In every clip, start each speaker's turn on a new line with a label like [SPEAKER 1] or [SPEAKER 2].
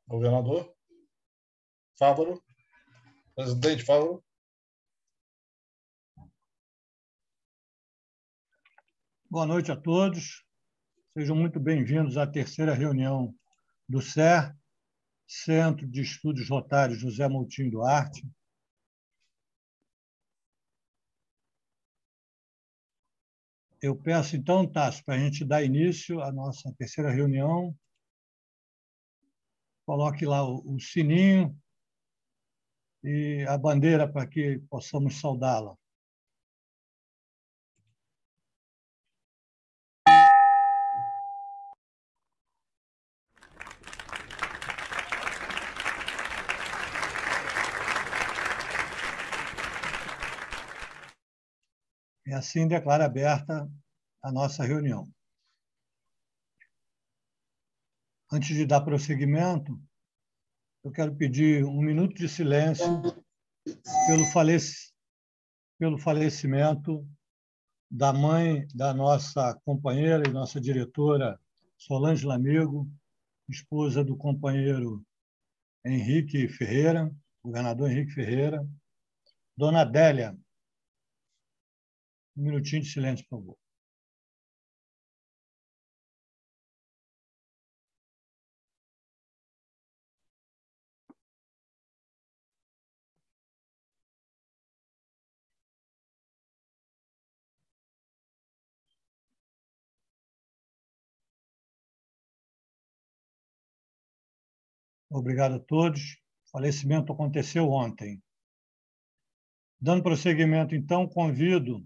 [SPEAKER 1] Governador Fávaro, presidente Fávaro.
[SPEAKER 2] Boa noite a todos. Sejam muito bem-vindos à terceira reunião do CER, Centro de Estudos Rotários José Moutinho Duarte. Eu peço, então, Tássio, para a gente dar início à nossa terceira reunião. Coloque lá o sininho e a bandeira para que possamos saudá-la. E assim declaro aberta a nossa reunião. Antes de dar prosseguimento, eu quero pedir um minuto de silêncio pelo falecimento da mãe da nossa companheira e nossa diretora, Solange Lamigo, esposa do companheiro Henrique Ferreira, governador Henrique Ferreira. Dona Adélia, um minutinho de silêncio, por favor. Obrigado a todos. O falecimento aconteceu ontem. Dando prosseguimento, então, convido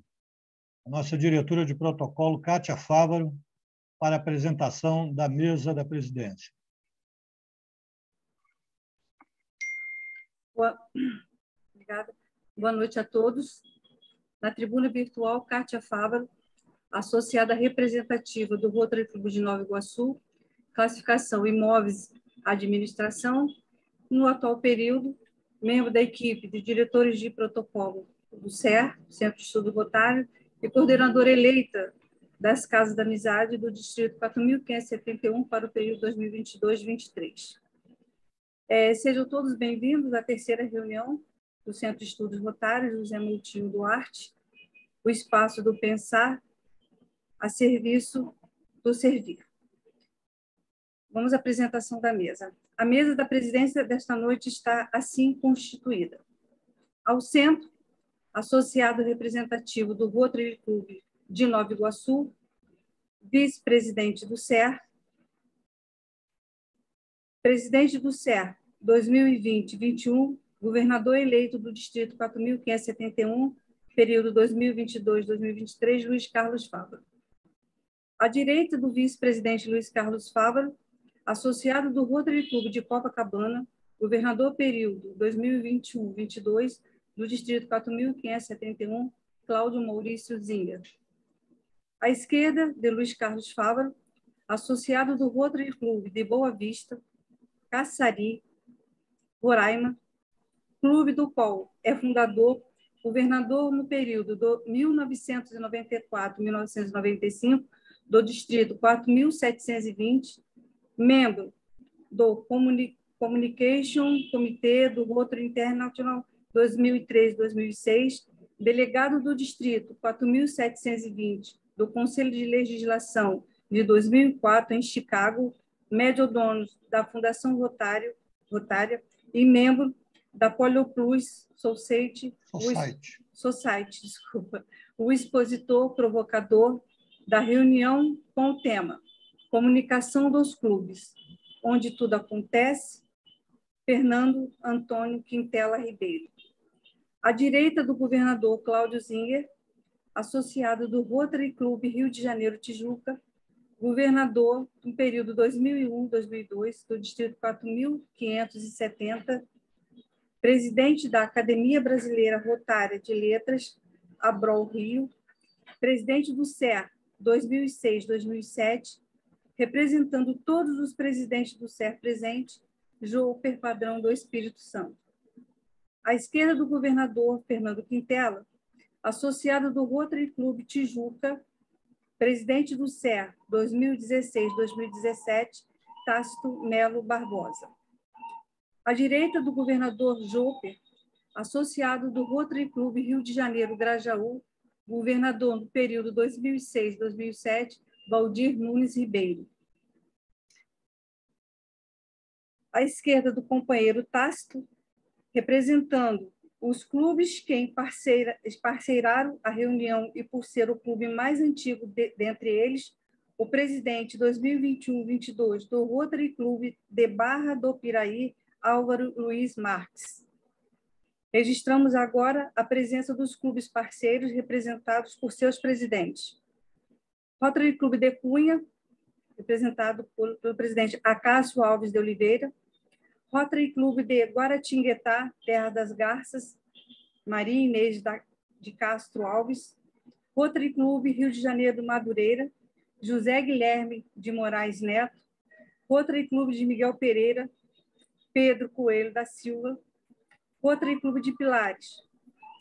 [SPEAKER 2] a nossa diretora de protocolo, Kátia Fávaro, para a apresentação da mesa da presidência.
[SPEAKER 3] Obrigada. Boa noite a todos. Na tribuna virtual, Kátia Fávaro, associada representativa do Rotary Clube de Nova Iguaçu, classificação Imóveis Administração, no atual período, membro da equipe de diretores de protocolo do CER, Centro de Estudo Rotário, e coordenadora eleita das Casas da Amizade do Distrito 4.571 para o período 2022-23. Sejam todos bem-vindos à terceira reunião do Centro de Estudos Rotários José Moutinho Duarte, o espaço do pensar a serviço do servir. Vamos à apresentação da mesa. A mesa da presidência desta noite está assim constituída. Ao centro, associado representativo do Rotary Clube de Nova Iguaçu, vice-presidente do CER, presidente do CER 2020-21, governador eleito do Distrito 4.571, período 2022-2023, Luiz Carlos Fávaro. À direita do vice-presidente Luiz Carlos Fávaro, associado do Rotary Clube de Copacabana, governador período 2021-22, do Distrito 4.571, Cláudio Maurício Zinga. À esquerda, de Luiz Carlos Fávaro, associado do Rotary Clube de Boa Vista, Caçari, Roraima, clube do qual é fundador, governador no período de 1994-1995, do Distrito 4.720, membro do Communication Comitê do Rotary International 2003-2006, delegado do Distrito 4.720 do Conselho de Legislação de 2004 em Chicago, médio-dono da Fundação Rotária e membro da Polioplus Society, o expositor provocador da reunião com o tema Comunicação dos Clubes, onde tudo acontece, Fernando Antônio Quintela Ribeiro. À direita do governador Cláudio Zinger, associado do Rotary Clube Rio de Janeiro Tijuca, governador no período 2001-2002 do Distrito 4.570, presidente da Academia Brasileira Rotária de Letras, Abrol Rio, presidente do CER 2006-2007, representando todos os presidentes do CER presente, Joper Padrão do Espírito Santo. À esquerda do governador Fernando Quintela, associado do Rotary Clube Tijuca, presidente do CER 2016-2017, Tácito Melo Barbosa. À direita do governador Joper, associado do Rotary Clube Rio de Janeiro Grajaú, governador no período 2006-2007, Valdir Nunes Ribeiro. À esquerda do companheiro Tácito, representando os clubes que parceiraram a reunião e por ser o clube mais antigo dentre eles, o presidente 2021-22 do Rotary Clube de Barra do Piraí, Álvaro Luiz Marques. Registramos agora a presença dos clubes parceiros representados por seus presidentes. Rotary Clube de Cunha, representado pelo presidente Acácio Alves de Oliveira. Rotary Clube de Guaratinguetá, Terra das Garças, Maria Inês de Castro Alves. Rotary Clube Rio de Janeiro do Madureira, José Guilherme de Moraes Neto. Rotary Clube de Miguel Pereira, Pedro Coelho da Silva. Rotary Clube de Pilares,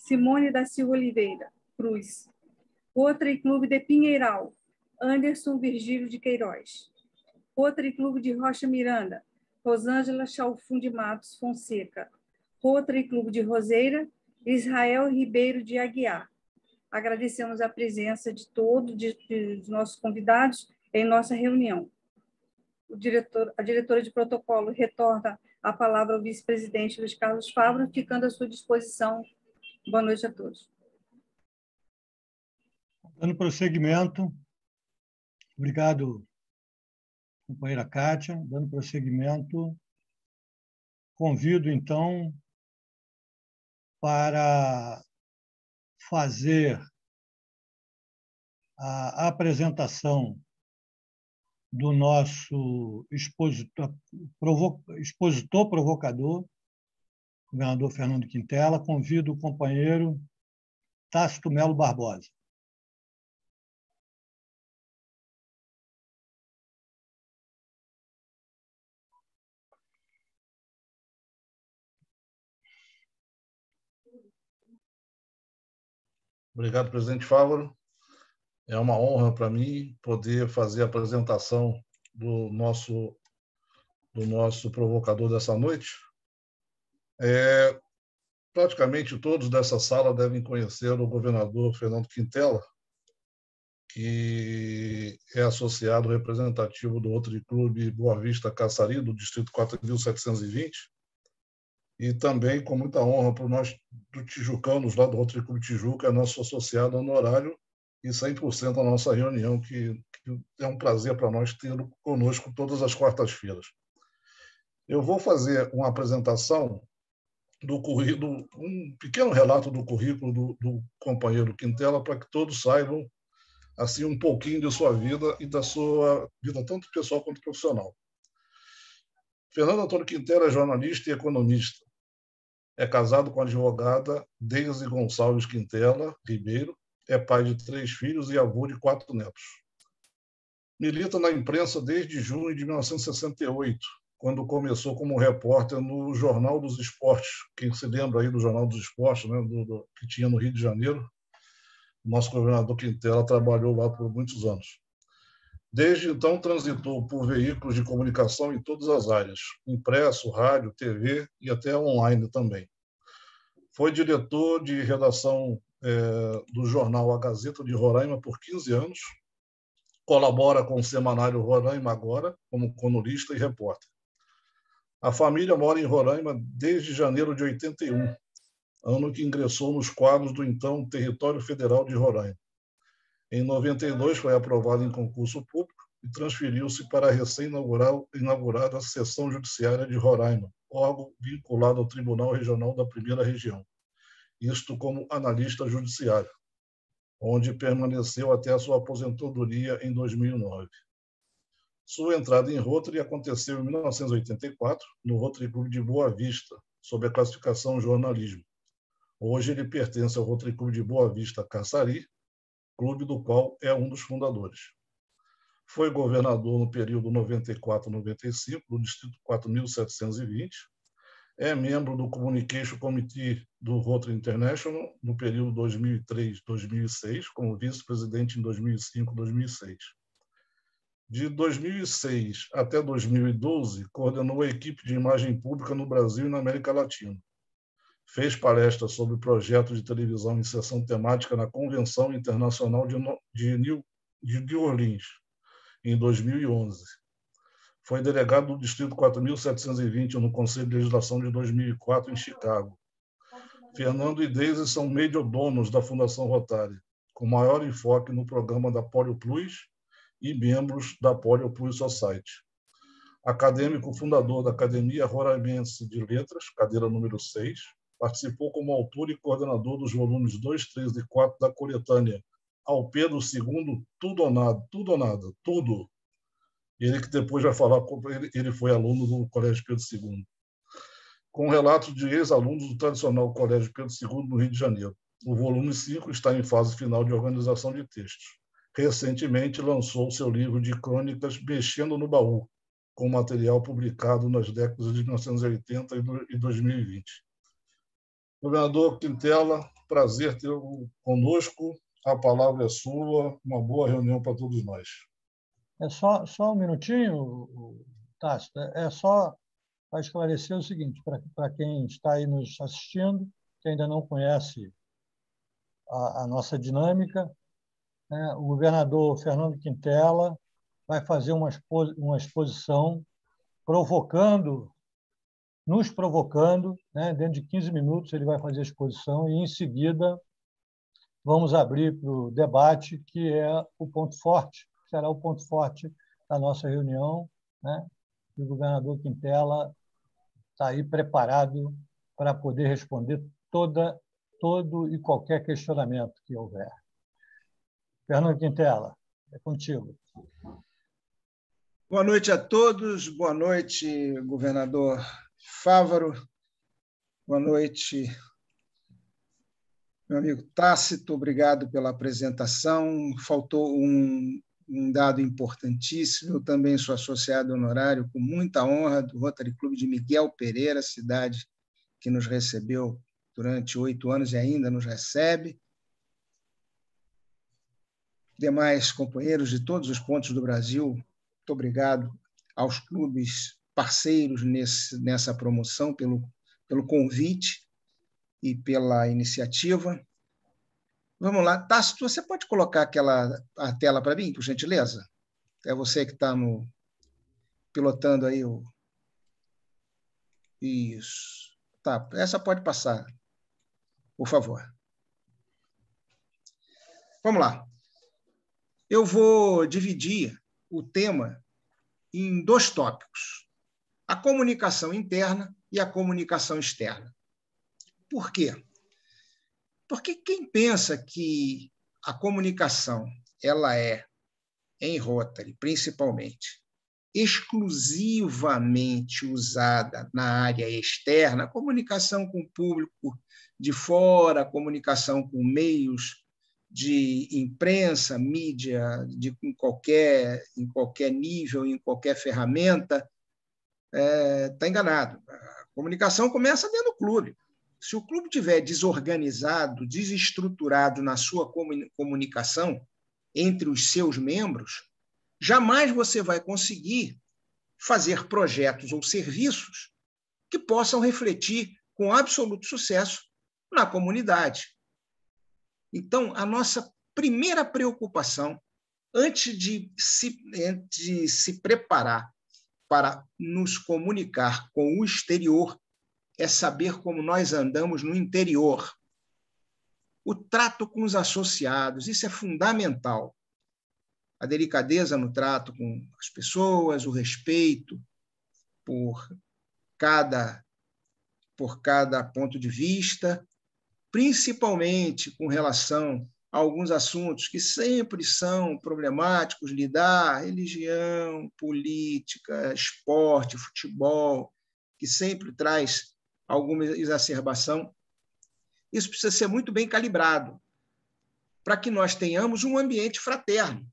[SPEAKER 3] Simone da Silva Oliveira Cruz. Rotary Clube de Pinheiral, Anderson Virgílio de Queiroz. Rotary Clube de Rocha Miranda, Rosângela Chalfun de Matos Fonseca. Rotary Clube de Roseira, Israel Ribeiro de Aguiar. Agradecemos a presença de todos os nossos convidados em nossa reunião. A diretora de protocolo retorna a palavra ao vice-presidente Luiz Carlos Fávaro, ficando à sua disposição. Boa noite a todos.
[SPEAKER 2] Dando prosseguimento, obrigado, companheira Kátia. Dando prosseguimento, convido, então, para fazer a apresentação do nosso expositor provocador, governador Fernando Quintela. Convido o companheiro Tácito Melo Barbosa.
[SPEAKER 1] Obrigado, presidente Fávaro. É uma honra para mim poder fazer a apresentação do nosso provocador dessa noite. Praticamente todos dessa sala devem conhecer o governador Fernando Quintela, que é associado representativo do Rotary Clube Boa Vista Caçari, do Distrito 4.720, e também, com muita honra para nós do Tijucanos, lá do Rotary Clube Tijuca, é nosso associado honorário e 100% da nossa reunião, que é um prazer para nós tê-lo conosco todas as quartas-feiras. Eu vou fazer uma apresentação do currículo, um pequeno relato do currículo do companheiro Quintela, para que todos saibam assim um pouquinho de sua vida e da sua vida tanto pessoal quanto profissional. Fernando Antônio Quintela é jornalista e economista. É casado com a advogada Deise Gonçalves Quintela Ribeiro, é pai de 3 filhos e avô de 4 netos. Milita na imprensa desde junho de 1968, quando começou como repórter no Jornal dos Esportes. Quem se lembra aí do Jornal dos Esportes, né, que tinha no Rio de Janeiro? O nosso governador Quintela trabalhou lá por muitos anos. Desde então, transitou por veículos de comunicação em todas as áreas, impresso, rádio, TV e até online também. Foi diretor de redação do jornal A Gazeta de Roraima por 15 anos, colabora com o semanário Roraima Agora, como colunista e repórter. A família mora em Roraima desde janeiro de 81, ano que ingressou nos quadros do então Território Federal de Roraima. Em 92, foi aprovado em concurso público e transferiu-se para a recém-inaugurada Seção Judiciária de Roraima, órgão vinculado ao Tribunal Regional da Primeira Região, isto como analista judiciário, onde permaneceu até a sua aposentadoria em 2009. Sua entrada em Rotary aconteceu em 1984, no Rotary Clube de Boa Vista, sob a classificação jornalismo. Hoje ele pertence ao Rotary Clube de Boa Vista Caçari, clube do qual é um dos fundadores. Foi governador no período 94-95, do Distrito 4.720, é membro do Communication Committee do Rotary International no período 2003-2006, como vice-presidente em 2005-2006. De 2006 até 2012, coordenou a equipe de imagem pública no Brasil e na América Latina. Fez palestras sobre projetos de televisão em sessão temática na Convenção Internacional de New Orleans, em 2011. Foi delegado do Distrito 4.720 no Conselho de Legislação de 2004, em Chicago. Fernando e Deise são meio-donos da Fundação Rotary, com maior enfoque no programa da Polio Plus e membros da Polio Plus Society. Acadêmico fundador da Academia Roraimense de Letras, cadeira número 6, participou como autor e coordenador dos volumes 2, 3 e 4 da coletânea Ao Pedro II, Tudo ou Nada, Tudo. Ele que depois vai falar como ele foi aluno do Colégio Pedro II. Com relatos de ex-alunos do tradicional Colégio Pedro II, no Rio de Janeiro. O volume 5 está em fase final de organização de textos. Recentemente lançou seu livro de crônicas Mexendo no Baú, com material publicado nas décadas de 1980 e 2020. Governador Quintela, prazer tê-lo conosco. A palavra é sua. Uma boa reunião para todos nós.
[SPEAKER 2] É só um minutinho, Tássio. É só para esclarecer o seguinte, para quem está aí nos assistindo, que ainda não conhece a nossa dinâmica, né? O governador Fernando Quintela vai fazer uma exposição nos provocando, né? Dentro de 15 minutos ele vai fazer a exposição e, em seguida, vamos abrir para o debate, que é o ponto forte, será o ponto forte da nossa reunião, né? E o governador Quintela está aí preparado para poder responder todo e qualquer questionamento que houver. Fernando Quintela, é contigo.
[SPEAKER 4] Boa noite a todos. Boa noite, governador Fávaro. Boa noite, meu amigo Tácito. Obrigado pela apresentação. Faltou um dado importantíssimo. Eu também sou associado honorário, com muita honra, do Rotary Clube de Miguel Pereira, cidade que nos recebeu durante 8 anos e ainda nos recebe. Demais companheiros de todos os pontos do Brasil, muito obrigado aos clubes parceiros nessa promoção, pelo convite e pela iniciativa. Vamos lá. Tássito, você pode colocar a tela para mim, por gentileza? É você que está pilotando aí o... Isso. Tá, essa pode passar, por favor. Vamos lá. Eu vou dividir o tema em 2 tópicos: a comunicação interna e a comunicação externa. Por quê? Porque quem pensa que a comunicação ela é, em Rotary, principalmente, exclusivamente usada na área externa, a comunicação com o público de fora, a comunicação com meios de imprensa, mídia, em qualquer nível, em qualquer ferramenta, está enganado. A comunicação começa dentro do clube. Se o clube estiver desorganizado, desestruturado na sua comunicação entre os seus membros, jamais você vai conseguir fazer projetos ou serviços que possam refletir com absoluto sucesso na comunidade. Então, a nossa primeira preocupação, antes de se preparar para nos comunicar com o exterior, é saber como nós andamos no interior. O trato com os associados, isso é fundamental. A delicadeza no trato com as pessoas, o respeito por cada ponto de vista, principalmente com relação a alguns assuntos que sempre são problemáticos, lidar, religião, política, esporte, futebol, que sempre traz alguma exacerbação. Isso precisa ser muito bem calibrado para que nós tenhamos um ambiente fraterno,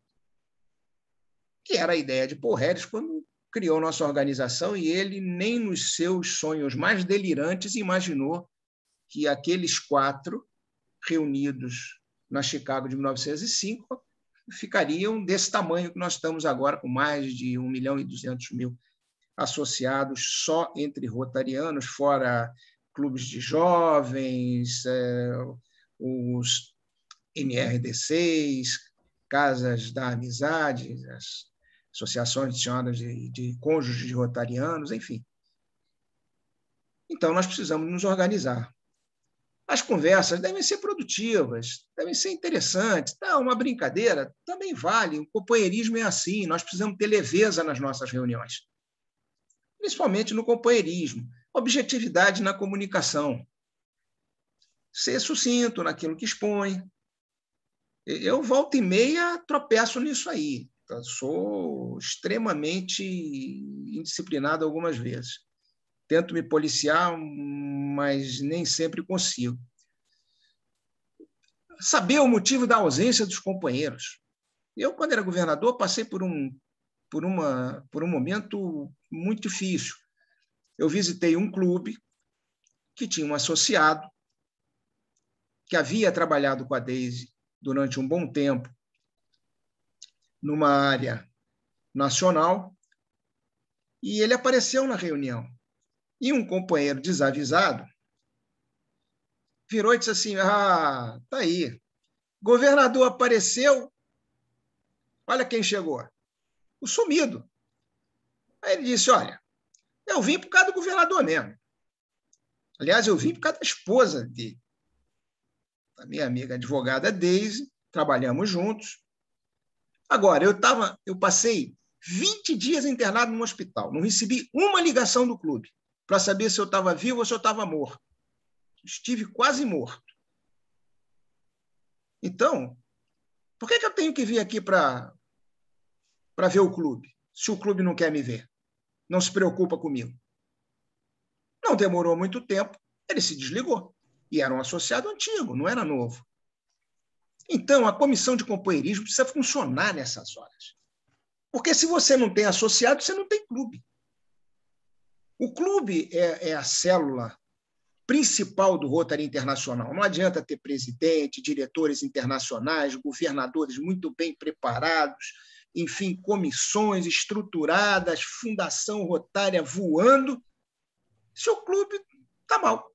[SPEAKER 4] que era a ideia de Paul Harris quando criou nossa organização, e ele nem nos seus sonhos mais delirantes imaginou que aqueles 4 reunidos na Chicago de 1905 ficariam desse tamanho que nós estamos agora, com mais de 1.200.000 associados só entre rotarianos, fora clubes de jovens, os MRD6, casas da amizade, as associações de senhoras de cônjuges de rotarianos, enfim. Então, nós precisamos nos organizar. As conversas devem ser produtivas, devem ser interessantes. Não, uma brincadeira também vale. O companheirismo é assim, nós precisamos ter leveza nas nossas reuniões, principalmente no companheirismo. Objetividade na comunicação. Ser sucinto naquilo que expõe. Eu, volta e meia, tropeço nisso aí. Sou extremamente indisciplinado algumas vezes. Tento me policiar, mas nem sempre consigo. Saber o motivo da ausência dos companheiros. Eu, quando era governador, passei por um momento muito difícil. Eu visitei um clube que tinha um associado que havia trabalhado com a Deise durante um bom tempo numa área nacional, e ele apareceu na reunião. E um companheiro desavisado virou e disse assim: tá aí, governador apareceu, olha quem chegou, o sumido. Aí ele disse: olha, eu vim por causa do governador mesmo. Aliás, eu vim por causa da esposa dele, a minha amiga advogada Deise, trabalhamos juntos. Agora, eu passei 20 dias internado no hospital, não recebi uma ligação do clube para saber se eu estava vivo ou se eu estava morto. Estive quase morto. Então, por que eu tenho que vir aqui para ver o clube, se o clube não quer me ver? Não se preocupa comigo. Não demorou muito tempo, ele se desligou. E era um associado antigo, não era novo. Então, a comissão de companheirismo precisa funcionar nessas horas. Porque se você não tem associado, você não tem clube. O clube é a célula principal do Rotary Internacional. Não adianta ter presidente, diretores internacionais, governadores muito bem preparados, enfim, comissões estruturadas, fundação rotária voando, se o clube está mal.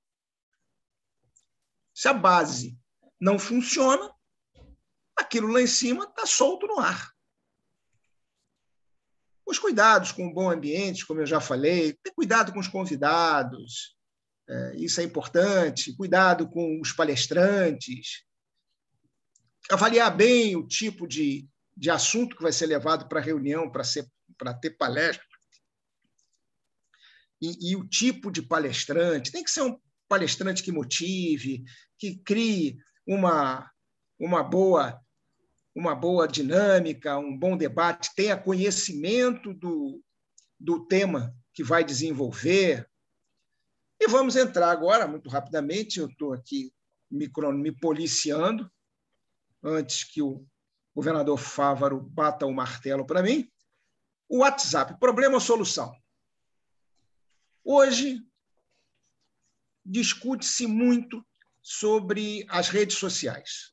[SPEAKER 4] Se a base não funciona, aquilo lá em cima está solto no ar. Os cuidados com o bom ambiente, como eu já falei, ter cuidado com os convidados, isso é importante, cuidado com os palestrantes, avaliar bem o tipo de assunto que vai ser levado para a reunião, para ter palestra, e o tipo de palestrante. Tem que ser um palestrante que motive, que crie uma boa dinâmica, um bom debate, tenha conhecimento do tema que vai desenvolver. E vamos entrar agora, muito rapidamente, eu estou aqui me policiando, antes que o governador Fávaro bata o martelo para mim. O WhatsApp, problema ou solução? Hoje, discute-se muito sobre as redes sociais.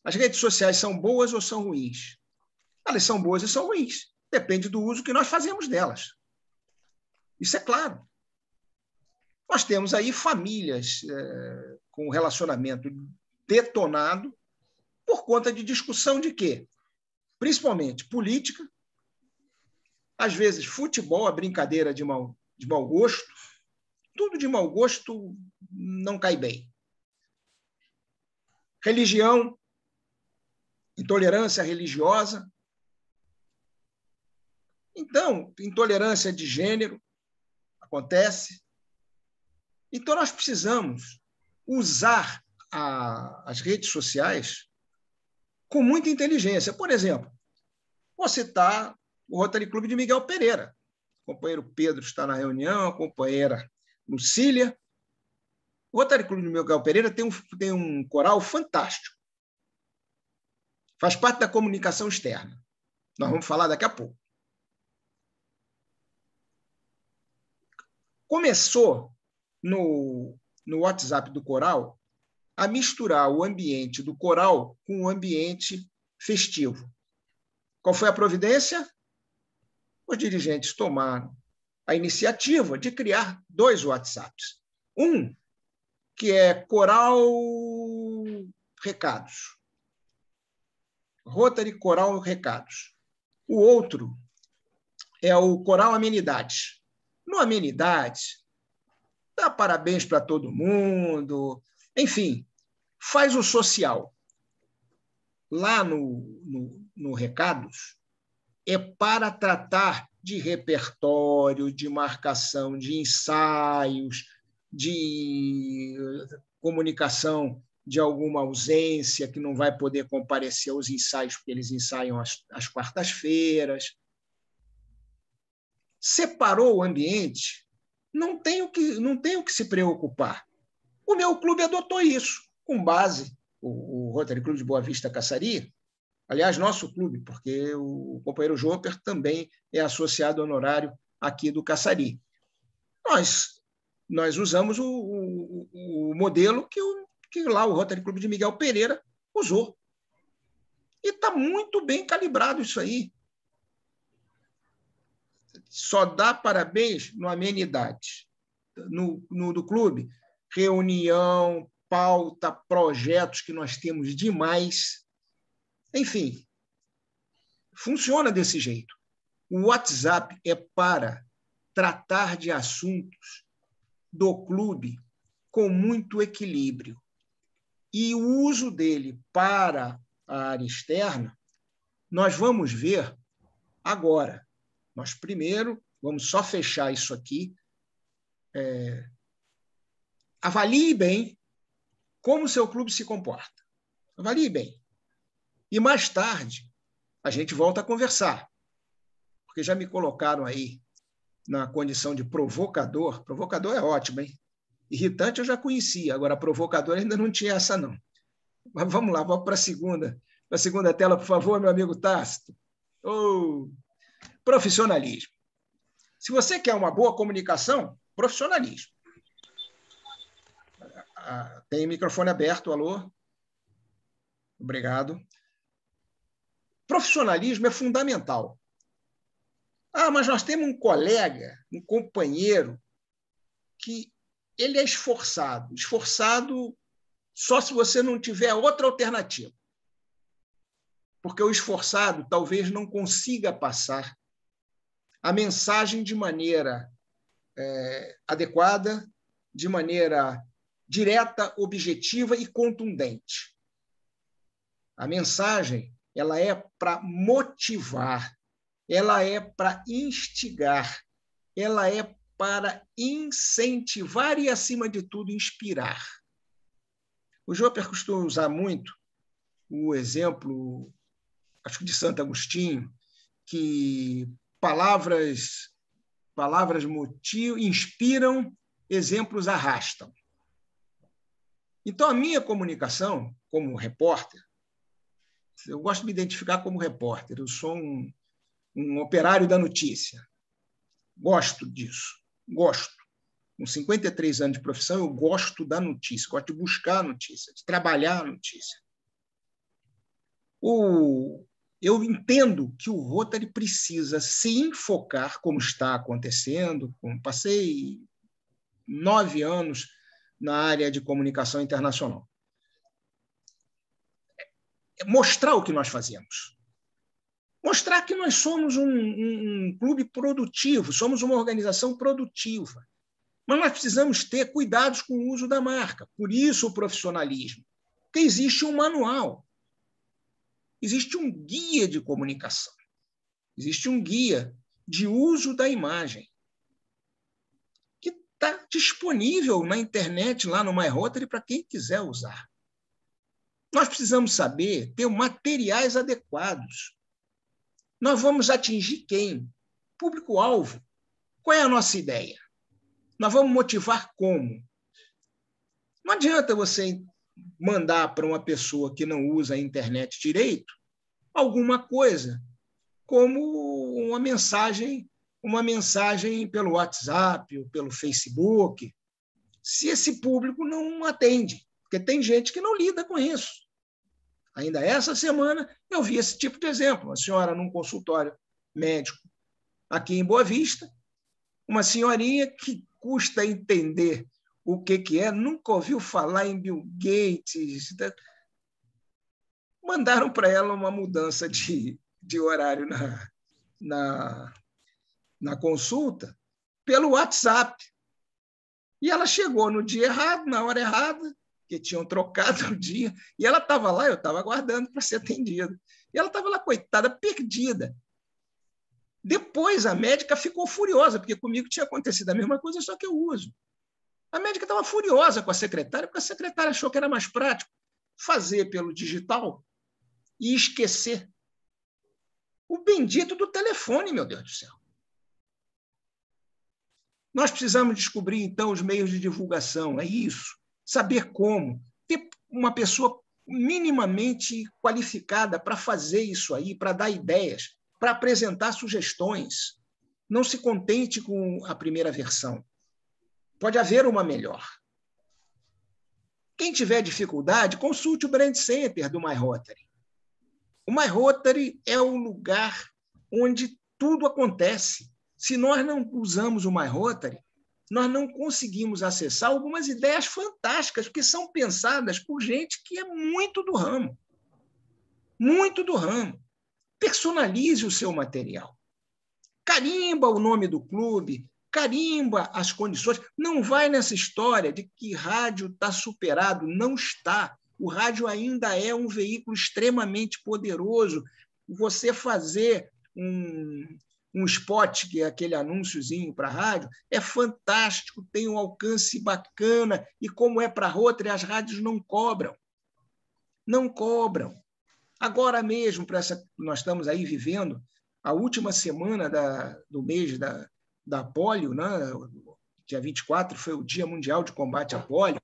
[SPEAKER 4] As redes sociais são boas ou são ruins? Elas são boas e são ruins. Depende do uso que nós fazemos delas. Isso é claro. Nós temos aí famílias com relacionamento detonado por conta de discussão de quê? Principalmente política, às vezes futebol, a brincadeira de mau gosto. Tudo de mau gosto não cai bem. Religião, intolerância religiosa. Então, intolerância de gênero acontece. Então, nós precisamos usar as redes sociais com muita inteligência. Por exemplo, vou citar o Rotary Clube de Miguel Pereira. O companheiro Pedro está na reunião, a companheira Lucília. O Rotary Clube de Miguel Pereira tem um coral fantástico. Faz parte da comunicação externa. Nós vamos falar daqui a pouco. Começou no WhatsApp do coral a misturar o ambiente do coral com o ambiente festivo. Qual foi a providência? Os dirigentes tomaram a iniciativa de criar 2 WhatsApps. Um, que é Coral Recados. Rotary Coral Recados. O outro é o Coral Amenidades. No Amenidades, dá parabéns para todo mundo, enfim, faz o social. Lá no Recados, é para tratar de repertório, de marcação de ensaios, de comunicação de alguma ausência que não vai poder comparecer aos ensaios, porque eles ensaiam às quartas-feiras. Separou o ambiente, não tem o que se preocupar. O meu clube adotou isso, com base, o Rotary Clube de Boa Vista Caçari, aliás, nosso clube, porque o companheiro Joper também é associado honorário aqui do Caçari. Nós usamos o modelo que lá o Rotary Clube de Miguel Pereira usou. E está muito bem calibrado isso aí. Só dá parabéns no amenidade. No do clube, reunião, pauta, projetos que nós temos demais. Enfim, funciona desse jeito. O WhatsApp é para tratar de assuntos do clube com muito equilíbrio. E o uso dele para a área externa, nós vamos ver agora. Nós primeiro vamos só fechar isso aqui. Avalie bem como o seu clube se comporta. Avalie bem. E mais tarde, a gente volta a conversar. Porque já me colocaram aí na condição de provocador. Provocador é ótimo, hein? Irritante eu já conhecia, agora provocador ainda não tinha essa, não. Mas vamos lá, vamos para a segunda tela, por favor, meu amigo Tácito. Profissionalismo. Se você quer uma boa comunicação, profissionalismo. Tem microfone aberto, alô? Obrigado. Profissionalismo é fundamental. Mas nós temos um colega, um companheiro, que ele é esforçado. Esforçado só se você não tiver outra alternativa. Porque o esforçado talvez não consiga passar a mensagem de maneira adequada, de maneira direta, objetiva e contundente. A mensagem ela é para motivar, ela é para instigar, ela é para incentivar e, acima de tudo, inspirar. O Joper costuma usar muito o exemplo, acho que de Santo Agostinho, que palavras inspiram, exemplos arrastam. Então, a minha comunicação como repórter, eu gosto de me identificar como repórter, eu sou um operário da notícia. Gosto disso, gosto. Com 53 anos de profissão, eu gosto da notícia, gosto de buscar a notícia, de trabalhar a notícia. Eu entendo que o Rotary precisa se enfocar, como está acontecendo. Passei 9 anos na área de comunicação internacional. Mostrar o que nós fazemos. Mostrar que nós somos um clube produtivo, somos uma organização produtiva. Mas nós precisamos ter cuidados com o uso da marca. Por isso o profissionalismo. Porque existe um manual. Existe um guia de comunicação. Existe um guia de uso da imagem que está disponível na internet, lá no MyRotary, para quem quiser usar. Nós precisamos saber ter materiais adequados. Nós vamos atingir quem? Público-alvo. Qual é a nossa ideia? Nós vamos motivar como? Não adianta você mandar para uma pessoa que não usa a internet direito alguma coisa, como uma mensagem pelo WhatsApp ou pelo Facebook, se esse público não atende, porque tem gente que não lida com isso. Ainda essa semana eu vi esse tipo de exemplo. Uma senhora num consultório médico aqui em Boa Vista, uma senhorinha que custa entender o que é, nunca ouviu falar em Bill Gates. Mandaram para ela uma mudança de horário na consulta pelo WhatsApp. E ela chegou no dia errado, na hora errada, que tinham trocado o dia, e ela estava lá, eu estava aguardando para ser atendida. E ela estava lá, coitada, perdida. Depois a médica ficou furiosa, porque comigo tinha acontecido a mesma coisa, só que eu uso. A médica estava furiosa com a secretária, porque a secretária achou que era mais prático fazer pelo digital e esquecer o bendito do telefone, meu Deus do céu. Nós precisamos descobrir, então, os meios de divulgação, é isso. Saber como. Ter uma pessoa minimamente qualificada para fazer isso aí, para dar ideias, para apresentar sugestões. Não se contente com a primeira versão. Pode haver uma melhor. Quem tiver dificuldade, consulte o Brand Center do My Rotary. O My Rotary é o lugar onde tudo acontece. Se nós não usamos o My Rotary, nós não conseguimos acessar algumas ideias fantásticas, que são pensadas por gente que é muito do ramo. Muito do ramo. Personalize o seu material. Carimba o nome do clube, carimba as condições. Não vai nessa história de que rádio está superado. Não está. O rádio ainda é um veículo extremamente poderoso. Você fazer um spot, que é aquele anúnciozinho para a rádio, é fantástico, tem um alcance bacana, e como é para Rotary, as rádios não cobram. Não cobram. Agora mesmo, nós estamos aí vivendo a última semana do mês da polio, né? Dia 24 foi o Dia Mundial de Combate à Polio.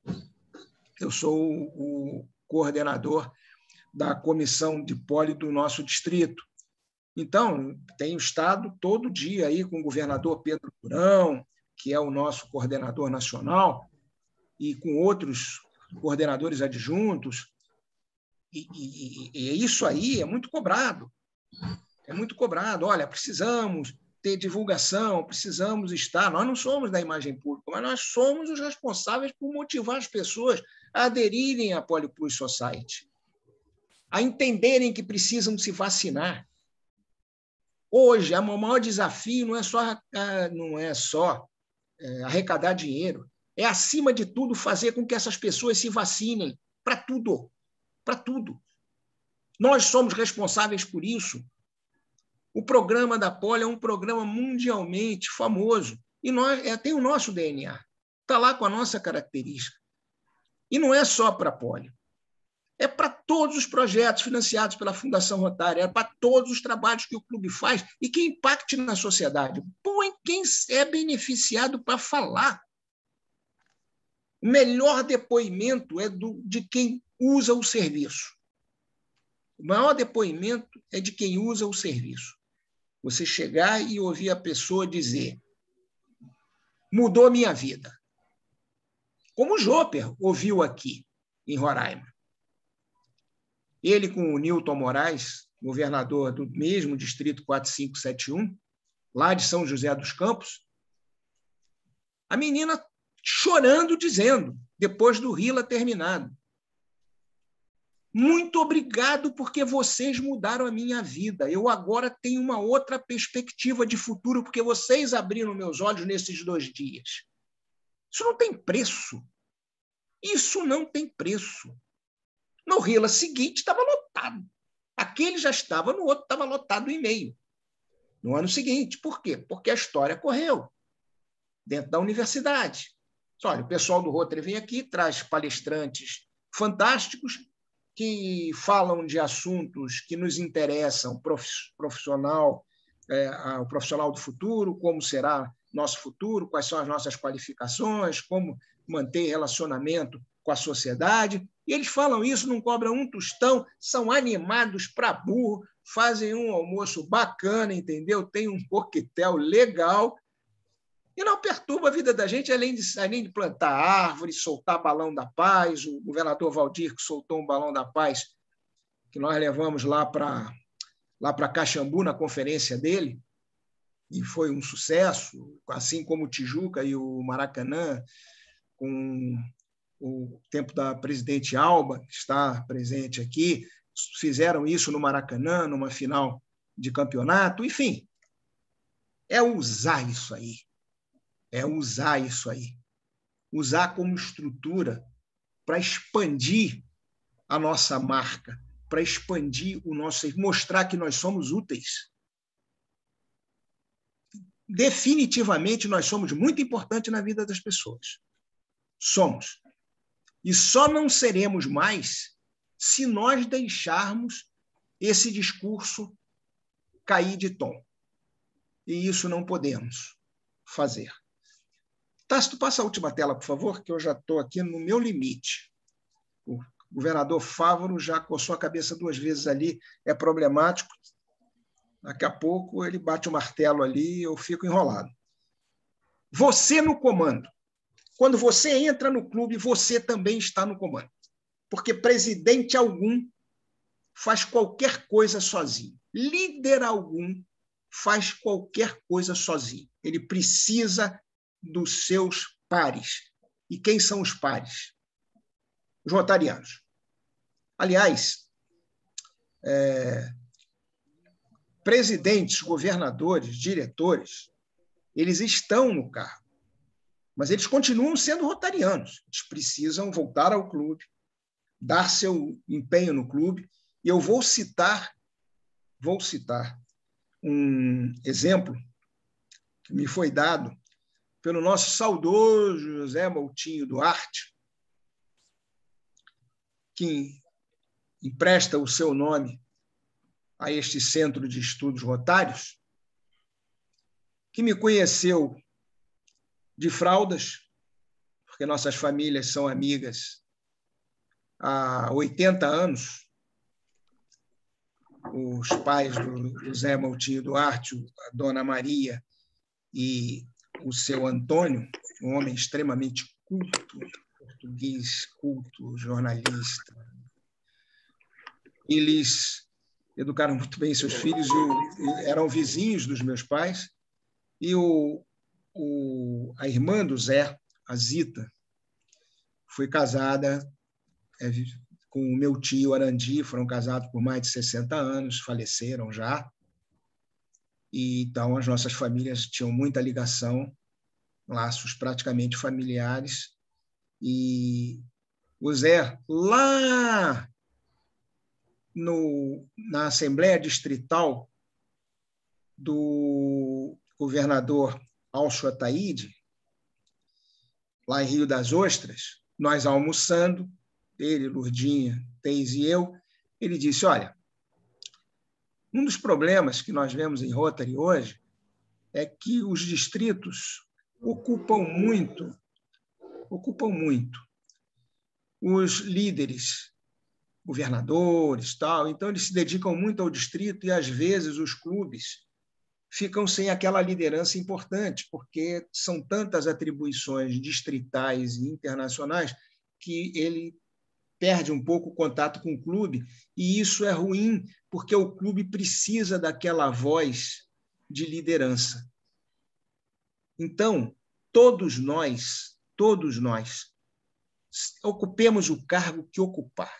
[SPEAKER 4] Eu sou o coordenador da comissão de polio do nosso distrito. Então, tenho estado todo dia aí com o governador Pedro Durão, que é o nosso coordenador nacional, e com outros coordenadores adjuntos. E isso aí é muito cobrado. É muito cobrado. Olha, precisamos ter divulgação, precisamos estar. Nós não somos da imagem pública, mas nós somos os responsáveis por motivar as pessoas a aderirem à Polio Plus Society, a entenderem que precisam se vacinar. Hoje, o maior desafio não é só arrecadar dinheiro, é, acima de tudo, fazer com que essas pessoas se vacinem para tudo. Para tudo. Nós somos responsáveis por isso. O programa da polio é um programa mundialmente famoso e tem o nosso DNA, está lá com a nossa característica. E não é só para a polio. É para todos os projetos financiados pela Fundação Rotária, é para todos os trabalhos que o clube faz e que impacte na sociedade. Põe quem é beneficiado para falar. O melhor depoimento é de quem usa o serviço. O maior depoimento é de quem usa o serviço. Você chegar e ouvir a pessoa dizer: mudou minha vida. Como o Joper ouviu aqui, em Roraima. Ele com o Newton Moraes, governador do mesmo distrito 4571, lá de São José dos Campos, a menina chorando, dizendo, depois do Rila terminado: muito obrigado porque vocês mudaram a minha vida. Eu agora tenho uma outra perspectiva de futuro porque vocês abriram meus olhos nesses 2 dias. Isso não tem preço. Isso não tem preço. No Rila seguinte estava lotado. Aquele já estava, no outro estava lotado e meio. No ano seguinte. Por quê? Porque a história correu dentro da universidade. Olha, o pessoal do Rotary vem aqui, traz palestrantes fantásticos que falam de assuntos que nos interessam, o profissional do futuro, como será nosso futuro, quais são as nossas qualificações, como manter relacionamento com a sociedade. E eles falam isso, não cobram um tostão, são animados para burro, fazem um almoço bacana, entendeu? Tem um coquetel legal e não perturba a vida da gente, além de plantar árvores, soltar balão da paz. O governador Valdir, que soltou um balão da paz que nós levamos lá para Caxambu, na conferência dele, e foi um sucesso, assim como o Tijuca e o Maracanã, com o tempo da presidente Alba, que está presente aqui, fizeram isso no Maracanã, numa final de campeonato, enfim. É usar isso aí. É usar isso aí. Usar como estrutura para expandir a nossa marca, para expandir o nosso... mostrar que nós somos úteis. Definitivamente, nós somos muito importantes na vida das pessoas. Somos. E só não seremos mais se nós deixarmos esse discurso cair de tom. E isso não podemos fazer. Tácito, passa a última tela, por favor, que eu já estou aqui no meu limite. O governador Fávaro já coçou a cabeça 2 vezes ali, é problemático. Daqui a pouco ele bate o martelo ali e eu fico enrolado. Você no comando. Quando você entra no clube, você também está no comando. Porque presidente algum faz qualquer coisa sozinho. Líder algum faz qualquer coisa sozinho. Ele precisa dos seus pares. E quem são os pares? Os rotarianos. Aliás, presidentes, governadores, diretores, eles estão no cargo, mas eles continuam sendo rotarianos. Eles precisam voltar ao clube, dar seu empenho no clube. E eu vou citar um exemplo que me foi dado pelo nosso saudoso José Moutinho Duarte, que empresta o seu nome a este Centro de Estudos Rotários, que me conheceu de fraldas, porque nossas famílias são amigas há 80 anos. Os pais do José Moutinho Duarte, a dona Maria e o seu Antônio, um homem extremamente culto, português, culto, jornalista. Eles educaram muito bem seus filhos, eram vizinhos dos meus pais, e a irmã do Zé, a Zita, foi casada com o meu tio Arandi, foram casados por mais de 60 anos, faleceram já. E, então, as nossas famílias tinham muita ligação, laços praticamente familiares. E o Zé, lá na Assembleia Distrital do governador Alcio Ataíde, lá em Rio das Ostras, nós almoçando, ele, Lourdinha, Teis e eu, ele disse, olha, um dos problemas que nós vemos em Rotary hoje é que os distritos ocupam muito os líderes, governadores, tal. Então, eles se dedicam muito ao distrito e, às vezes, os clubes ficam sem aquela liderança importante, porque são tantas atribuições distritais e internacionais que ele perde um pouco o contato com o clube, e isso é ruim, porque o clube precisa daquela voz de liderança. Então, todos nós, ocupemos o cargo que ocupar.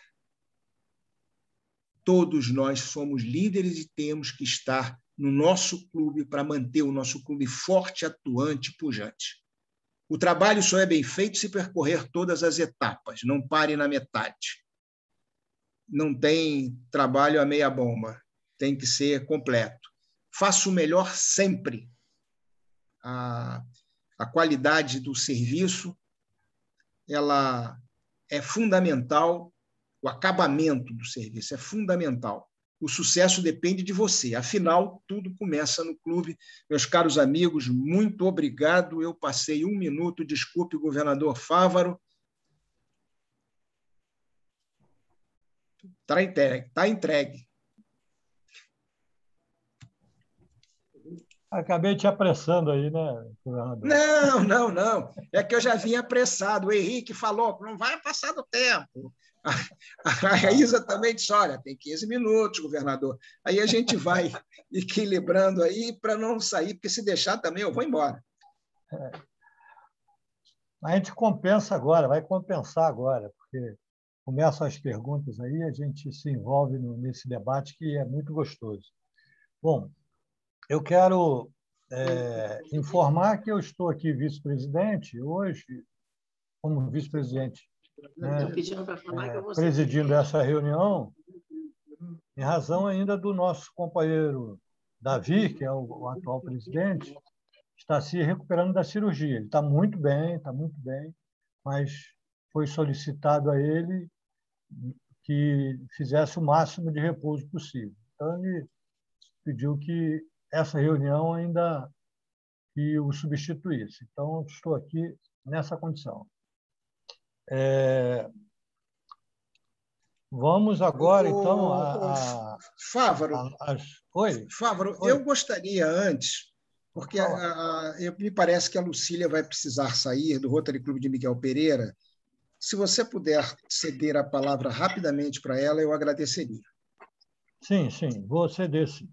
[SPEAKER 4] Todos nós somos líderes e temos que estar no nosso clube para manter o nosso clube forte, atuante, pujante. O trabalho só é bem feito se percorrer todas as etapas, não pare na metade. Não tem trabalho a meia bomba, tem que ser completo. Faça o melhor sempre. A qualidade do serviço, ela é fundamental, o acabamento do serviço é fundamental. O sucesso depende de você. Afinal, tudo começa no clube. Meus caros amigos, muito obrigado. Eu passei 1 minuto. Desculpe, governador Fávaro. Está entregue.
[SPEAKER 2] Acabei te apressando aí, né, governador?
[SPEAKER 4] Não. É que eu já vinha apressado. O Henrique falou, não vai passar do tempo. A Isa também disse, olha, tem 15 minutos, governador. Aí a gente vai equilibrando aí para não sair, porque se deixar também eu vou embora.
[SPEAKER 2] A gente compensa agora, vai compensar agora, porque começam as perguntas aí, a gente se envolve nesse debate que é muito gostoso. Bom, eu quero informar que eu estou aqui vice-presidente hoje, como vice-presidente, né, presidindo essa reunião, em razão ainda do nosso companheiro Davi, que é o atual presidente, está se recuperando da cirurgia. Ele está muito bem, mas foi solicitado a ele que fizesse o máximo de repouso possível. Então, ele pediu que essa reunião ainda que o substituísse. Então, estou aqui nessa condição. Vamos agora, então,
[SPEAKER 4] Fávaro,
[SPEAKER 2] Oi?
[SPEAKER 4] Fávaro, eu gostaria antes, porque me parece que a Lucília vai precisar sair do Rotary Clube de Miguel Pereira. Se você puder ceder a palavra rapidamente para ela, eu agradeceria.
[SPEAKER 2] Sim, vou ceder, sim.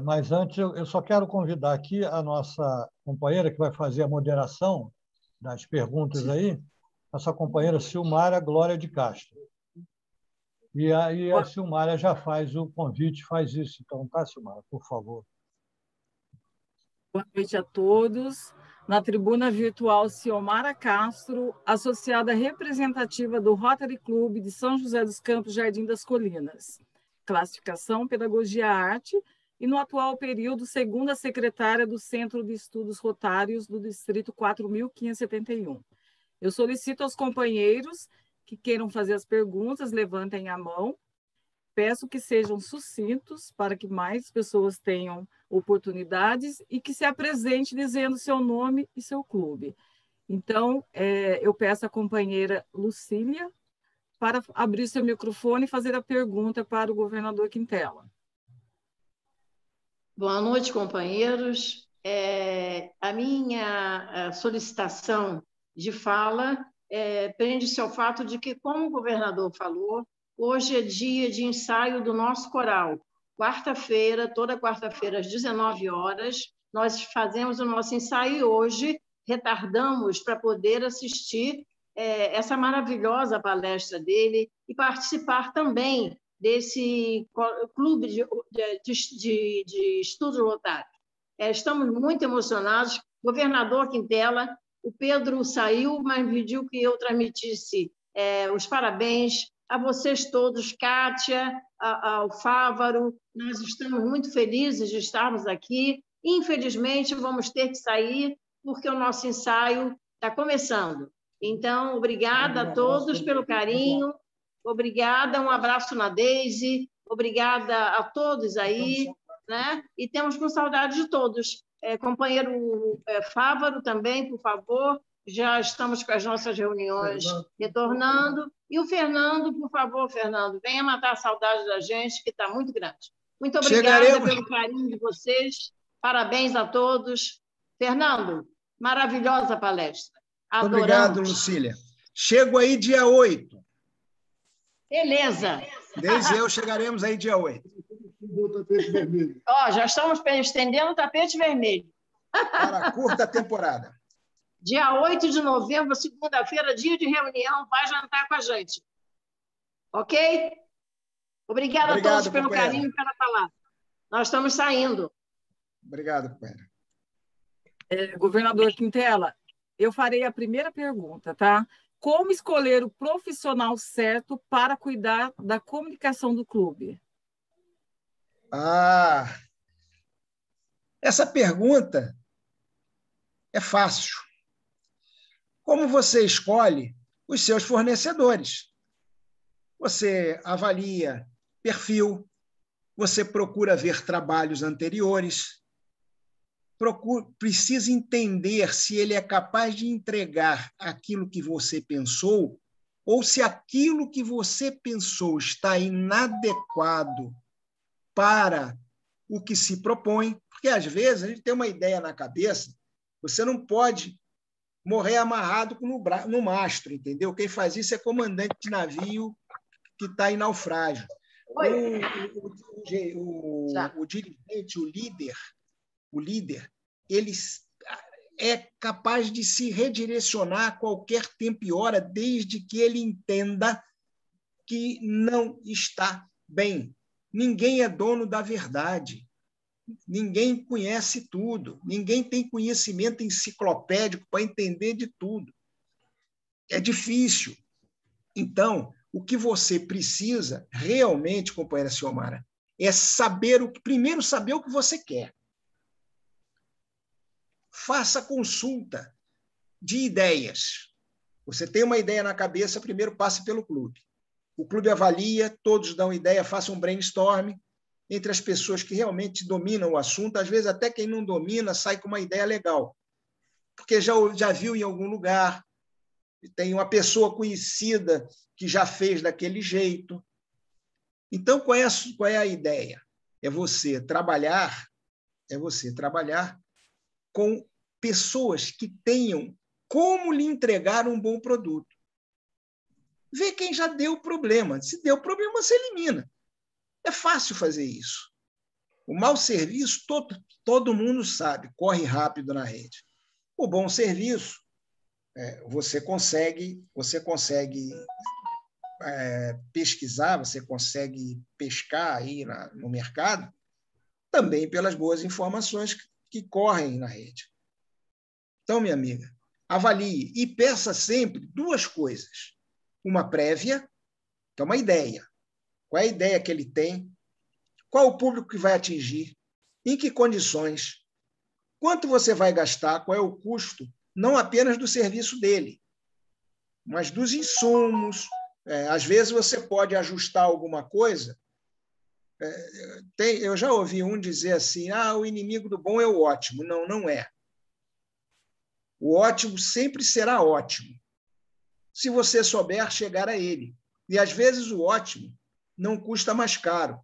[SPEAKER 2] Mas antes, eu só quero convidar aqui a nossa companheira que vai fazer a moderação das perguntas
[SPEAKER 4] Sim.
[SPEAKER 2] aí, nossa companheira Silmara Glória de Castro. E aí a Silmara já faz o convite, faz isso. Então, tá, Silmara, por favor.
[SPEAKER 5] Boa noite a todos. Na tribuna virtual, Ciomara Castro, associada representativa do Rotary Clube de São José dos Campos, Jardim das Colinas. Classificação, Pedagogia Arte, e no atual período, segunda secretária do Centro de Estudos Rotários do Distrito 4.571. Eu solicito aos companheiros que queiram fazer as perguntas, levantem a mão. Peço que sejam sucintos para que mais pessoas tenham oportunidades e que se apresente dizendo seu nome e seu clube. Então, eu peço à companheira Lucília para abrir seu microfone e fazer a pergunta para o governador Quintela.
[SPEAKER 6] Boa noite, companheiros. A minha solicitação de fala prende-se ao fato de que, como o governador falou, hoje é dia de ensaio do nosso coral. Quarta-feira, toda quarta-feira, às 19 horas, nós fazemos o nosso ensaio e hoje retardamos para poder assistir essa maravilhosa palestra dele e participar também desse clube de estudos rotários. Estamos muito emocionados. Governador Quintela, o Pedro saiu, mas pediu que eu transmitisse os parabéns a vocês todos, Kátia, ao Fávaro. Nós estamos muito felizes de estarmos aqui. Infelizmente, vamos ter que sair, porque o nosso ensaio está começando. Então, obrigada a todos pelo carinho. Obrigada, um abraço na Deise. Obrigada a todos aí, né? E temos com saudade de todos. Companheiro Fávaro também, por favor. Já estamos com as nossas reuniões retornando. E o Fernando, por favor, Fernando, venha matar a saudade da gente, que está muito grande. Muito obrigada pelo carinho de vocês. Parabéns a todos. Fernando, maravilhosa palestra. Adoramos.
[SPEAKER 4] Obrigado, Lucília. Chego aí dia 8.
[SPEAKER 6] Beleza.
[SPEAKER 4] Desde eu chegaremos aí dia 8.
[SPEAKER 6] Já estamos estendendo o tapete vermelho.
[SPEAKER 4] Para a curta temporada.
[SPEAKER 6] Dia 8 de novembro, segunda-feira, dia de reunião, vai jantar com a gente. Ok? Obrigada a todos pelo carinho e pela palavra. Nós estamos saindo.
[SPEAKER 4] Obrigado, companheira.
[SPEAKER 5] Governador Quintela, eu farei a primeira pergunta, tá? Como escolher o profissional certo para cuidar da comunicação do clube?
[SPEAKER 4] Essa pergunta é fácil. Como você escolhe os seus fornecedores? Você avalia perfil, você procura ver trabalhos anteriores, precisa entender se ele é capaz de entregar aquilo que você pensou ou se aquilo que você pensou está inadequado para o que se propõe, porque às vezes a gente tem uma ideia na cabeça, você não pode morrer amarrado no mastro, entendeu? Quem faz isso é comandante de navio que está em naufrágio. O dirigente, o líder, ele é capaz de se redirecionar a qualquer tempo e hora, desde que ele entenda que não está bem. Ninguém é dono da verdade. Ninguém conhece tudo. Ninguém tem conhecimento enciclopédico para entender de tudo. É difícil. Então, o que você precisa realmente, companheira Ciomara, é primeiro saber o que você quer. Faça consulta de ideias. Você tem uma ideia na cabeça, primeiro passe pelo clube. O clube avalia, todos dão ideia, faça um brainstorm entre as pessoas que realmente dominam o assunto. Às vezes, até quem não domina sai com uma ideia legal, porque já viu em algum lugar, tem uma pessoa conhecida que já fez daquele jeito. Então, qual é a ideia? É você trabalhar com pessoas que tenham como lhe entregar um bom produto. Vê quem já deu problema. Se deu problema, você elimina. É fácil fazer isso. O mau serviço, todo mundo sabe, corre rápido na rede. O bom serviço, você consegue pesquisar, você consegue pescar aí no mercado, também pelas boas informações que correm na rede. Então, minha amiga, avalie e peça sempre duas coisas. Uma prévia, que é uma ideia. Qual é a ideia que ele tem? Qual o público que vai atingir? Em que condições? Quanto você vai gastar? Qual é o custo? Não apenas do serviço dele, mas dos insumos. Às vezes você pode ajustar alguma coisa. Eu já ouvi um dizer assim, o inimigo do bom é o ótimo. Não, não é. O ótimo sempre será ótimo, se você souber chegar a ele. E, às vezes, o ótimo não custa mais caro,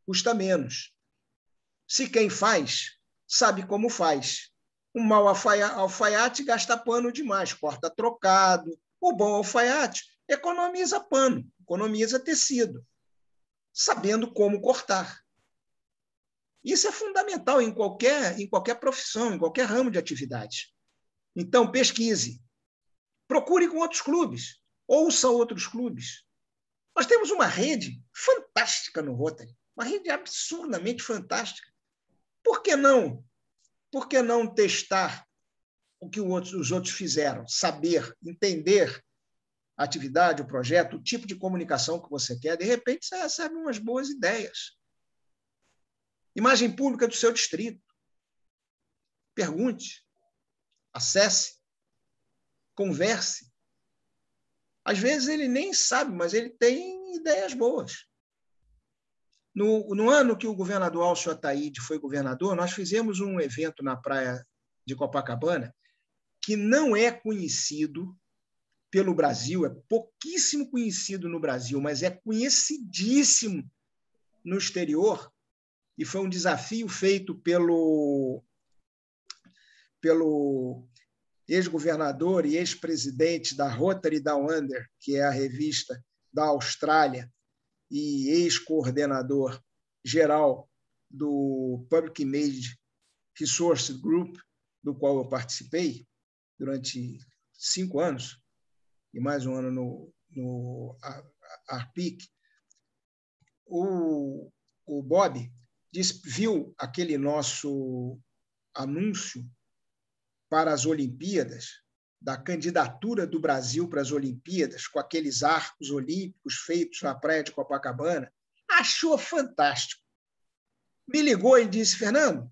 [SPEAKER 4] custa menos. Se quem faz, sabe como faz. O mau alfaiate gasta pano demais, corta trocado. O bom alfaiate economiza pano, economiza tecido, sabendo como cortar. Isso é fundamental em qualquer profissão, em qualquer ramo de atividade. Então, pesquise. Procure com outros clubes. Ouça outros clubes. Nós temos uma rede fantástica no Rotary, uma rede absurdamente fantástica. Por que não testar o que os outros fizeram? Saber, entender a atividade, o projeto, o tipo de comunicação que você quer. De repente, você recebe umas boas ideias. Imagem pública do seu distrito. Pergunte, acesse, converse. Às vezes ele nem sabe, mas ele tem ideias boas. No ano que o governador Alcio Ataíde foi governador, nós fizemos um evento na praia de Copacabana que não é conhecido pelo Brasil, é pouquíssimo conhecido no Brasil, mas é conhecidíssimo no exterior, e foi um desafio feito pelo ex-governador e ex-presidente da Rotary Down Under, que é a revista da Austrália, e ex-coordenador geral do Public Image Resource Group, do qual eu participei durante 5 anos, e mais um ano no ARPIC. O Bob viu aquele nosso anúncio para as Olimpíadas, da candidatura do Brasil para as Olimpíadas, com aqueles arcos olímpicos feitos na praia de Copacabana, achou fantástico. Me ligou e disse, Fernando,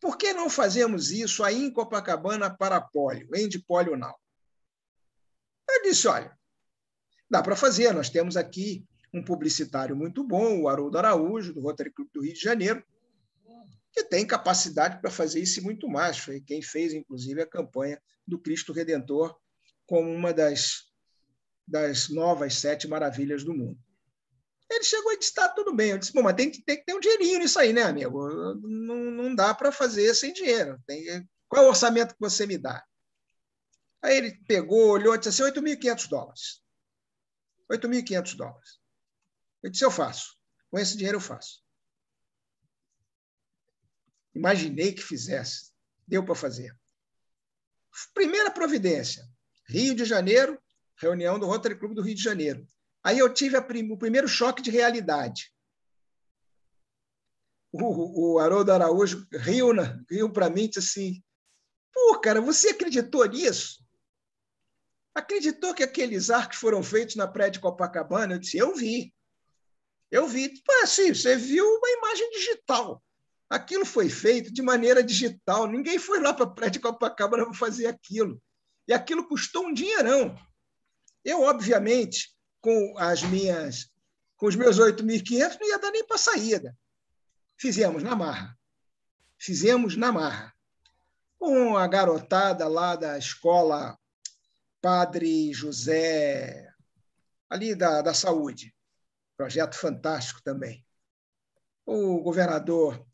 [SPEAKER 4] por que não fazemos isso aí em Copacabana para polio, End Polio Now? Eu disse, olha, dá para fazer, nós temos aqui um publicitário muito bom, o Haroldo Araújo, do Rotary Clube do Rio de Janeiro, que tem capacidade para fazer isso e muito mais. Foi quem fez, inclusive, a campanha do Cristo Redentor como uma das novas 7 maravilhas do mundo. Ele chegou e disse, tá, tudo bem. Eu disse, mas tem que ter um dinheirinho nisso aí, né, amigo? Não dá para fazer sem dinheiro. Qual é o orçamento que você me dá? Aí ele pegou, olhou e disse assim, $8.500. $8.500. Eu disse, eu faço. Com esse dinheiro eu faço. Imaginei que fizesse. Deu para fazer. Primeira providência. Rio de Janeiro, reunião do Rotary Club do Rio de Janeiro. Aí eu tive o primeiro choque de realidade. O Haroldo Araújo riu para mim e disse assim, pô, cara, você acreditou nisso? Acreditou que aqueles arcos foram feitos na praia de Copacabana? Eu disse, eu vi. Sim, você viu uma imagem digital. Aquilo foi feito de maneira digital. Ninguém foi lá para a praia de Copacabana para fazer aquilo. E aquilo custou um dinheirão. Eu, obviamente, com os meus 8.500, não ia dar nem para saída. Fizemos na marra. Com a garotada lá da escola Padre José, ali da Saúde. Projeto fantástico também. O governador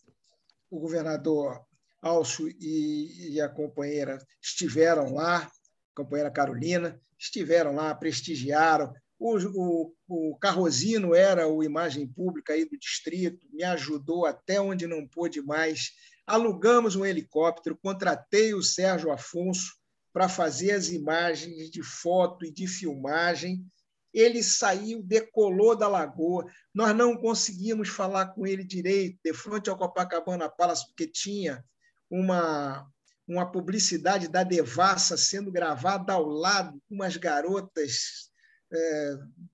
[SPEAKER 4] Alcio e a companheira estiveram lá, a companheira Carolina, estiveram lá, prestigiaram. O Carrozino era o imagem pública aí do distrito, me ajudou até onde não pôde mais. Alugamos um helicóptero, contratei o Sérgio Afonso para fazer as imagens de foto e de filmagem. Ele saiu, decolou da lagoa. Nós não conseguimos falar com ele direito, de frente ao Copacabana Palace, porque tinha uma publicidade da Devassa sendo gravada ao lado, com umas garotas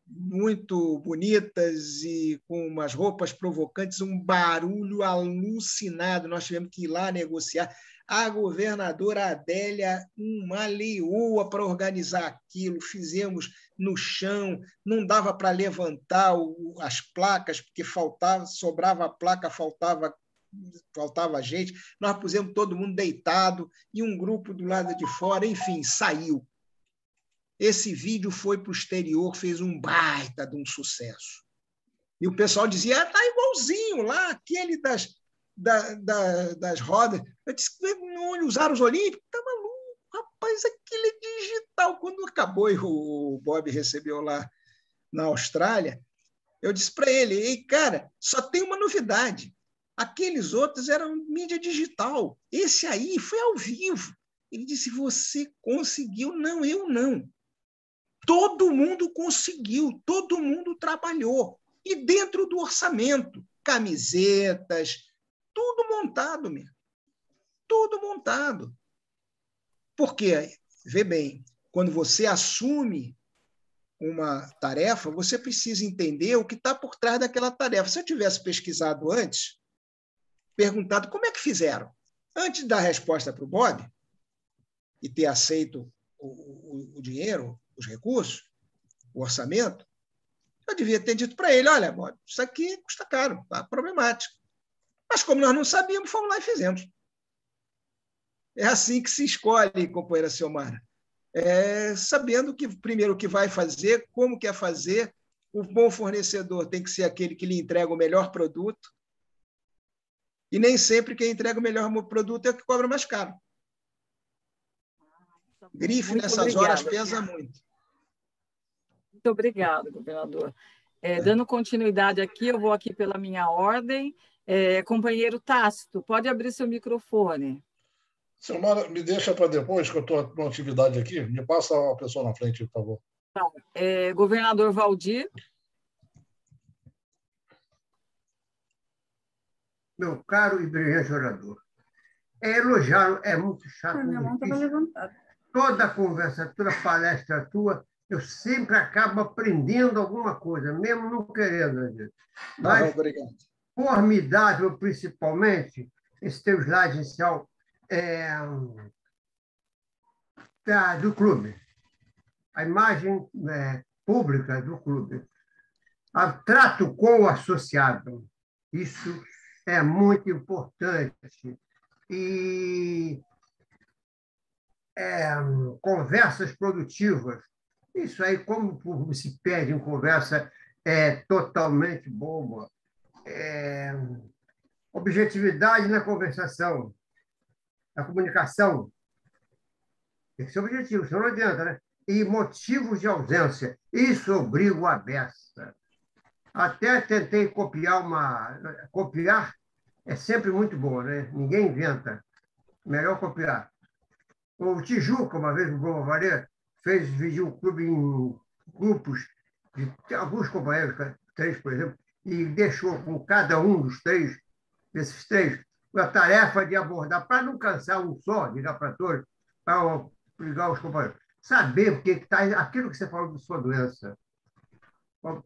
[SPEAKER 4] muito bonitas e com umas roupas provocantes, um barulho alucinado. Nós tivemos que ir lá negociar. A governadora Adélia, uma leoa para organizar aquilo, fizemos no chão, não dava para levantar as placas, porque sobrava a placa, faltava gente, nós pusemos todo mundo deitado e um grupo do lado de fora, enfim, saiu. Esse vídeo foi para o exterior, fez um baita de um sucesso. E o pessoal dizia, está igualzinho lá, aquele das rodas. Eu disse, não usaram os Olímpicos? Está maluco, rapaz, aquilo é digital. Quando acabou e o Bob recebeu lá na Austrália, eu disse para ele, ei, cara, só tem uma novidade. Aqueles outros eram mídia digital. Esse aí foi ao vivo. Ele disse, você conseguiu? Não, eu não. Todo mundo conseguiu, todo mundo trabalhou. E dentro do orçamento, camisetas, tudo montado mesmo. Tudo montado. Porque, vê bem, quando você assume uma tarefa, você precisa entender o que está por trás daquela tarefa. Se eu tivesse pesquisado antes, perguntado como é que fizeram, antes de dar a resposta para o Bob e ter aceito o dinheiro, os recursos, o orçamento, eu devia ter dito para ele, olha, Bob, isso aqui custa caro, tá problemático. Mas como nós não sabíamos, fomos lá e fizemos. É assim que se escolhe, companheira Ciomara. Sabendo que primeiro o que vai fazer, como quer fazer, o bom fornecedor tem que ser aquele que lhe entrega o melhor produto, e nem sempre quem entrega o melhor produto é o que cobra mais caro. Grife nessas horas pesa muito.
[SPEAKER 5] Muito obrigada, governador. Dando continuidade aqui, eu vou aqui pela minha ordem. Companheiro Tácito, pode abrir seu microfone.
[SPEAKER 1] Ciomara, me deixa para depois, que eu estou numa atividade aqui. Me passa a pessoa na frente, por favor.
[SPEAKER 5] Tá. Governador Valdir.
[SPEAKER 7] Meu caro e brilhante orador, elogiá-lo é muito chato.
[SPEAKER 3] Minha mão estava levantada.
[SPEAKER 7] Toda conversa, toda palestra tua, eu sempre acabo aprendendo alguma coisa, mesmo não querendo. Mas,
[SPEAKER 4] obrigado.
[SPEAKER 7] formidável, principalmente, esse teu slide inicial do clube. A imagem pública do clube. O trato com o associado. Isso é muito importante. E conversas produtivas. Isso aí, como se pede em conversa, é totalmente boba. Objetividade na conversação, na comunicação. Tem que ser objetivo, senão não adianta, né? E motivos de ausência. Isso obriga a beça. Até tentei copiar uma... Copiar é sempre muito bom, né? Ninguém inventa. Melhor copiar. O Tijuca, uma vez, o Bruno Valer, dividiu o clube em grupos de alguns companheiros, 3, por exemplo, e deixou com cada um desses três, a tarefa de abordar, para não cansar um só, ligar para todos, para ligar os companheiros. Saber o que está, aquilo que você falou de sua doença,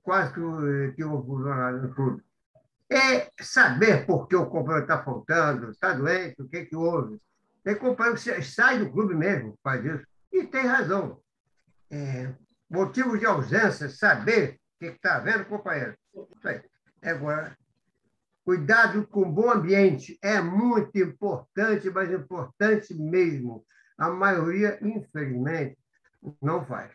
[SPEAKER 7] quase que eu vou no clube. É saber por que o companheiro está faltando, está doente, o que houve. Tem companheiro que sai do clube mesmo, faz isso, e tem razão. Motivos de ausência, saber o que está havendo, companheiro. Isso aí. Agora, cuidado com o bom ambiente é muito importante, mas importante mesmo. A maioria, infelizmente, não faz.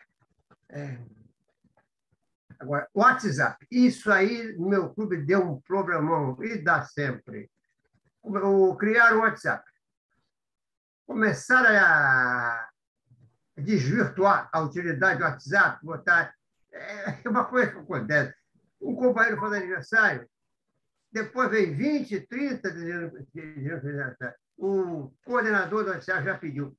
[SPEAKER 7] Agora, WhatsApp. Isso aí, no meu clube, deu um problemão, e dá sempre. Criar o WhatsApp. Começaram a desvirtuar a utilidade do WhatsApp, botar... É uma coisa que acontece. Um companheiro faz aniversário, depois vem 20, 30 dizendo aniversário. O coordenador do WhatsApp já pediu.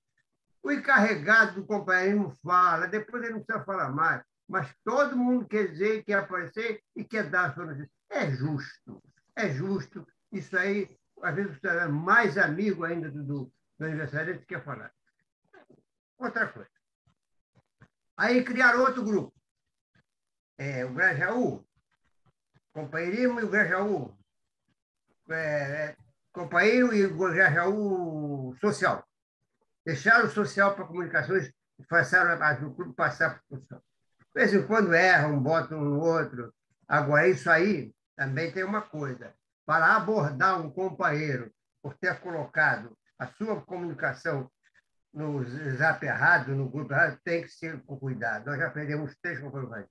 [SPEAKER 7] O encarregado do companheiro fala, depois ele não precisa falar mais, mas todo mundo quer dizer, quer aparecer e quer dar a sua notícia. É justo. Isso aí, às vezes, você é mais amigo ainda do aniversário que quer falar. Outra coisa. Aí criaram outro grupo. O Grajaú, companheirismo e o Grajaú. Companheiro e o Grajaú social. Deixaram o social para comunicações e passaram o clube passar para o social. De vez em quando erram, botam um no outro. Agora, isso aí também tem uma coisa. Para abordar um companheiro por ter colocado a sua comunicação no zap errado, no grupo errado, tem que ser com cuidado. Nós já perdemos 3 companheiros.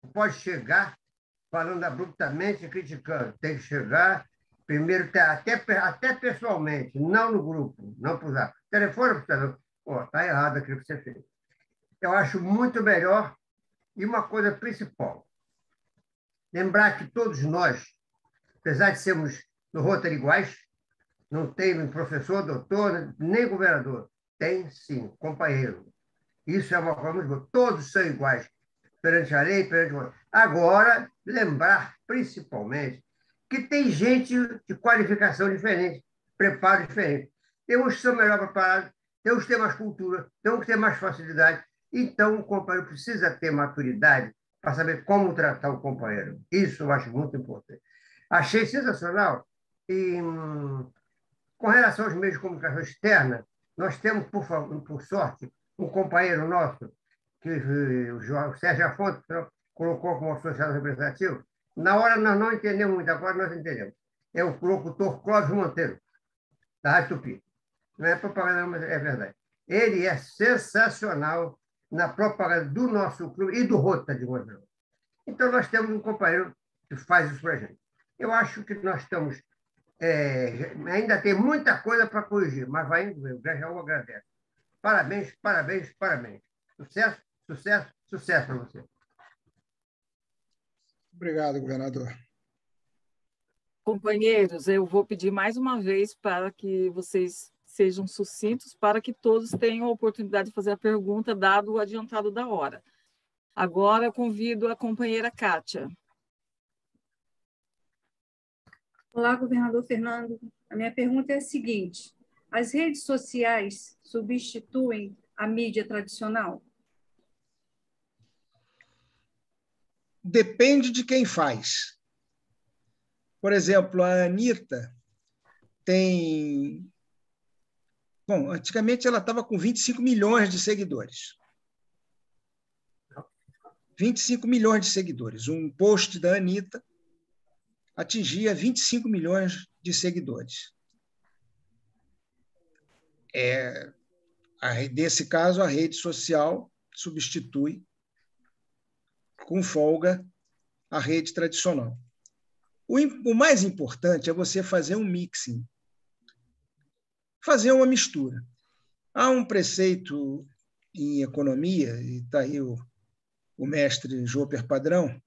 [SPEAKER 7] Não pode chegar falando abruptamente e criticando. Tem que chegar, primeiro, até pessoalmente, não no grupo, não para o zap. Telefone para o está errado aquilo que você fez. Eu acho muito melhor. E uma coisa principal, lembrar que todos nós, apesar de sermos no Rotary iguais, não tem professor, doutor, nem governador, tem sim, companheiro. Isso é uma coisa muito boa. Todos são iguais perante a lei, perante o... Agora, lembrar principalmente que tem gente de qualificação diferente, preparo diferente. Tem uns que são melhor preparados, tem uns que têm mais cultura, tem uns que têm mais facilidade. Então, o companheiro precisa ter maturidade para saber como tratar o companheiro. Isso eu acho muito importante. Achei sensacional. E, com relação aos meios de comunicação externa, nós temos, por sorte, um companheiro nosso, que o Sérgio Afonso colocou como associado representativo. Na hora nós não entendemos muito, agora nós entendemos. É o locutor Clóvis Monteiro, da Rádio Tupi. Não é propaganda, mas é verdade. Ele é sensacional na propaganda do nosso clube e do Rota de Rosão. Então, nós temos um companheiro que faz isso para a gente. Eu acho que nós estamos... ainda tem muita coisa para corrigir, mas vai indo mesmo. Já agradece. Parabéns, parabéns, parabéns. Sucesso, sucesso, sucesso para você.
[SPEAKER 4] Obrigado, governador.
[SPEAKER 5] Companheiros, eu vou pedir mais uma vez para que vocês sejam sucintos, para que todos tenham a oportunidade de fazer a pergunta, dado o adiantado da hora. Agora, eu convido a companheira Kátia.
[SPEAKER 3] Olá, governador Fernando. A minha pergunta é a seguinte: as redes sociais substituem a mídia tradicional?
[SPEAKER 4] Depende de quem faz. Por exemplo, a Anitta tem... Bom, antigamente ela estava com 25 milhões de seguidores. 25 milhões de seguidores. Um post da Anitta atingia 25 milhões de seguidores. Nesse caso, a rede social substitui com folga a rede tradicional. O mais importante é você fazer um mixing, fazer uma mistura. Há um preceito em economia, e está aí o mestre Joper Padrão,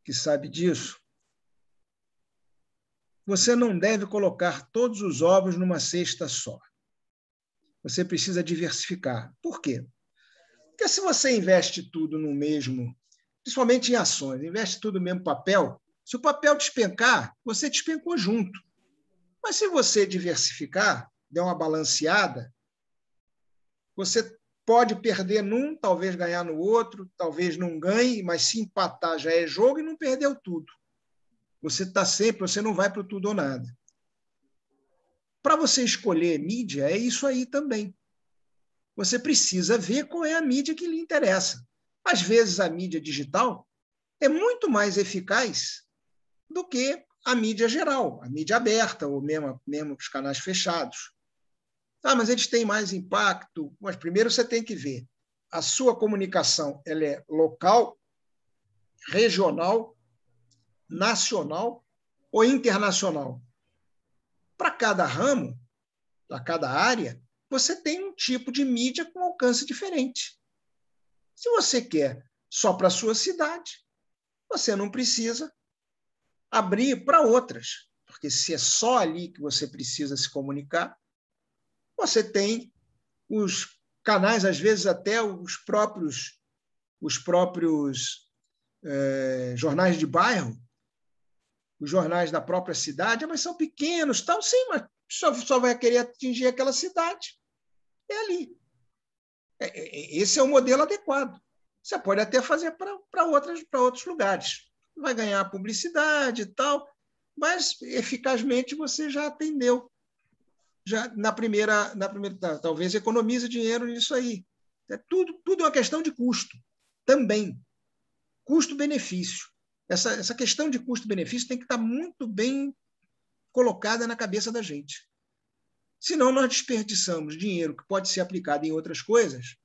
[SPEAKER 4] que sabe disso. Você não deve colocar todos os ovos numa cesta só. Você precisa diversificar. Por quê? Porque se você investe tudo no mesmo, principalmente em ações, investe tudo no mesmo papel, se o papel despencar, você despencou junto. Mas se você diversificar, der uma balanceada, você pode perder num, talvez ganhar no outro, talvez não ganhe, mas se empatar já é jogo e não perdeu tudo. Você está sempre, você não vai para o tudo ou nada. Para você escolher mídia, é isso aí também. Você precisa ver qual é a mídia que lhe interessa. Às vezes, a mídia digital é muito mais eficaz do que a mídia geral, a mídia aberta, ou mesmo os canais fechados. Ah, mas eles têm mais impacto. Mas primeiro você tem que ver. A sua comunicação ela é local, regional, nacional ou internacional. Para cada ramo, para cada área, você tem um tipo de mídia com alcance diferente. Se você quer só para a sua cidade, você não precisa abrir para outras, porque se é só ali que você precisa se comunicar, você tem os canais, às vezes até os próprios jornais de bairro, os jornais da própria cidade, mas são pequenos, tal, sim, mas só vai querer atingir aquela cidade. É ali. Esse é o modelo adequado. Você pode até fazer para outros lugares. Vai ganhar publicidade e tal, mas eficazmente você já atendeu. Já na primeira, talvez economize dinheiro nisso aí. Tudo é uma questão de custo também. Custo-benefício. Essa questão de custo-benefício tem que estar muito bem colocada na cabeça da gente. Senão, nós desperdiçamos dinheiro que pode ser aplicado em outras coisas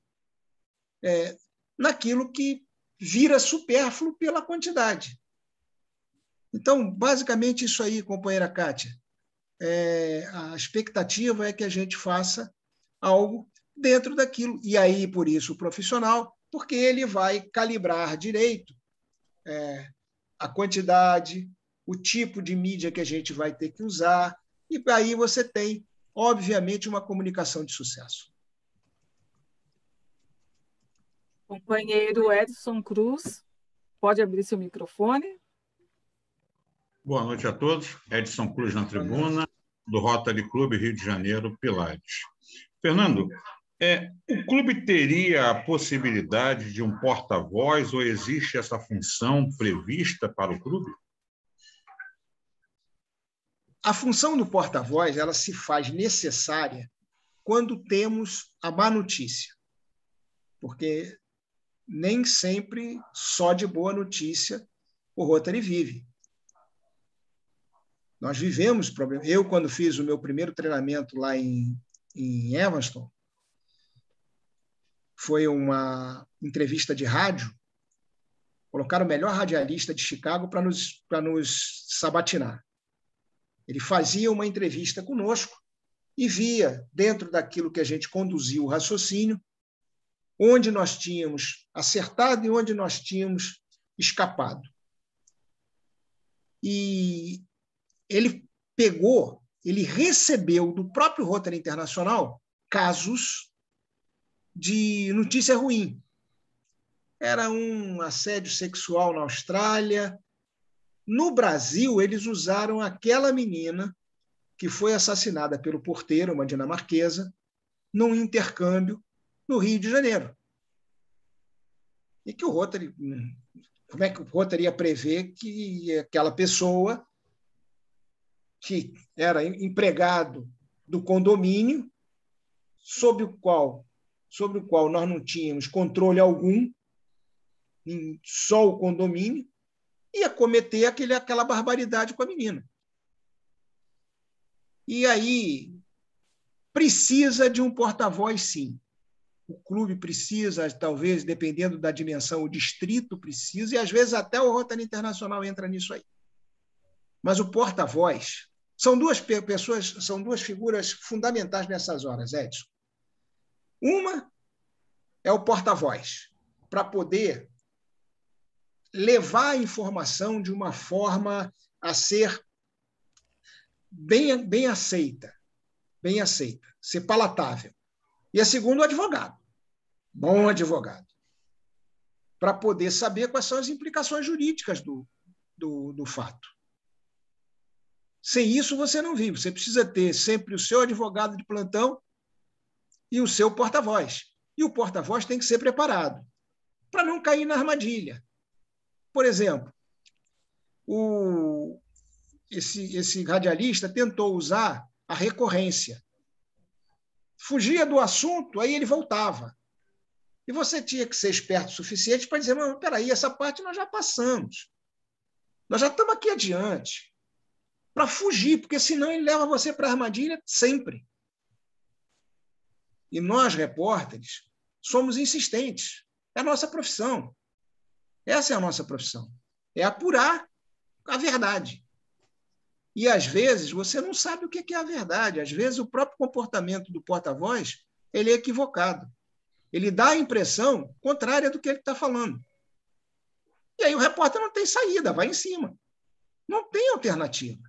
[SPEAKER 4] naquilo que vira supérfluo pela quantidade. Então, basicamente, isso aí, companheira Kátia. A expectativa é que a gente faça algo dentro daquilo. E aí, por isso, o profissional, porque ele vai calibrar direito a quantidade, o tipo de mídia que a gente vai ter que usar, e aí você tem, obviamente, uma comunicação de sucesso.
[SPEAKER 5] Companheiro Edson Cruz, pode abrir seu microfone.
[SPEAKER 8] Boa noite a todos. Edson Cruz na tribuna, do Rotary Clube Rio de Janeiro, Pilares. Fernando, o clube teria a possibilidade de um porta-voz ou existe essa função prevista para o clube?
[SPEAKER 4] A função do porta-voz ela se faz necessária quando temos a má notícia, porque nem sempre só de boa notícia o Rotary vive. Nós vivemos problemas. Eu, quando fiz o meu primeiro treinamento lá em Evanston, foi uma entrevista de rádio, colocaram o melhor radialista de Chicago para nos sabatinar. Ele fazia uma entrevista conosco e via, dentro daquilo que a gente conduziu o raciocínio, onde nós tínhamos acertado e onde nós tínhamos escapado. E ele recebeu do próprio Rotary Internacional casos de notícia ruim. Era um assédio sexual na Austrália. No Brasil, eles usaram aquela menina que foi assassinada pelo porteiro, uma dinamarquesa, num intercâmbio no Rio de Janeiro. E que o Rotary... Como é que o Rotary ia prever que aquela pessoa que era empregado do condomínio, sobre o qual nós não tínhamos controle algum, só o condomínio, ia cometer aquela barbaridade com a menina. E aí precisa de um porta-voz, sim. O clube precisa, talvez, dependendo da dimensão, o distrito precisa, e às vezes até o Rotary Internacional entra nisso aí. Mas o porta-voz são duas pessoas, são duas figuras fundamentais nessas horas, Edson. Uma é o porta-voz, para poder levar a informação de uma forma a ser bem aceita, ser palatável. E a segunda, o advogado, bom advogado, para poder saber quais são as implicações jurídicas do fato. Sem isso, você não vive. Você precisa ter sempre o seu advogado de plantão e o seu porta-voz. E o porta-voz tem que ser preparado para não cair na armadilha. Por exemplo, esse radialista tentou usar a recorrência. Fugia do assunto, aí ele voltava. E você tinha que ser esperto o suficiente para dizer, mas peraí, essa parte nós já passamos. Nós já estamos aqui adiante. Para fugir, porque senão ele leva você para a armadilha sempre. E nós, repórteres, somos insistentes. É a nossa profissão. Essa é a nossa profissão. É apurar a verdade. E, às vezes, você não sabe o que é a verdade. Às vezes, o próprio comportamento do porta-voz ele é equivocado. Ele dá a impressão contrária do que ele está falando. E aí o repórter não tem saída, vai em cima. Não tem alternativa.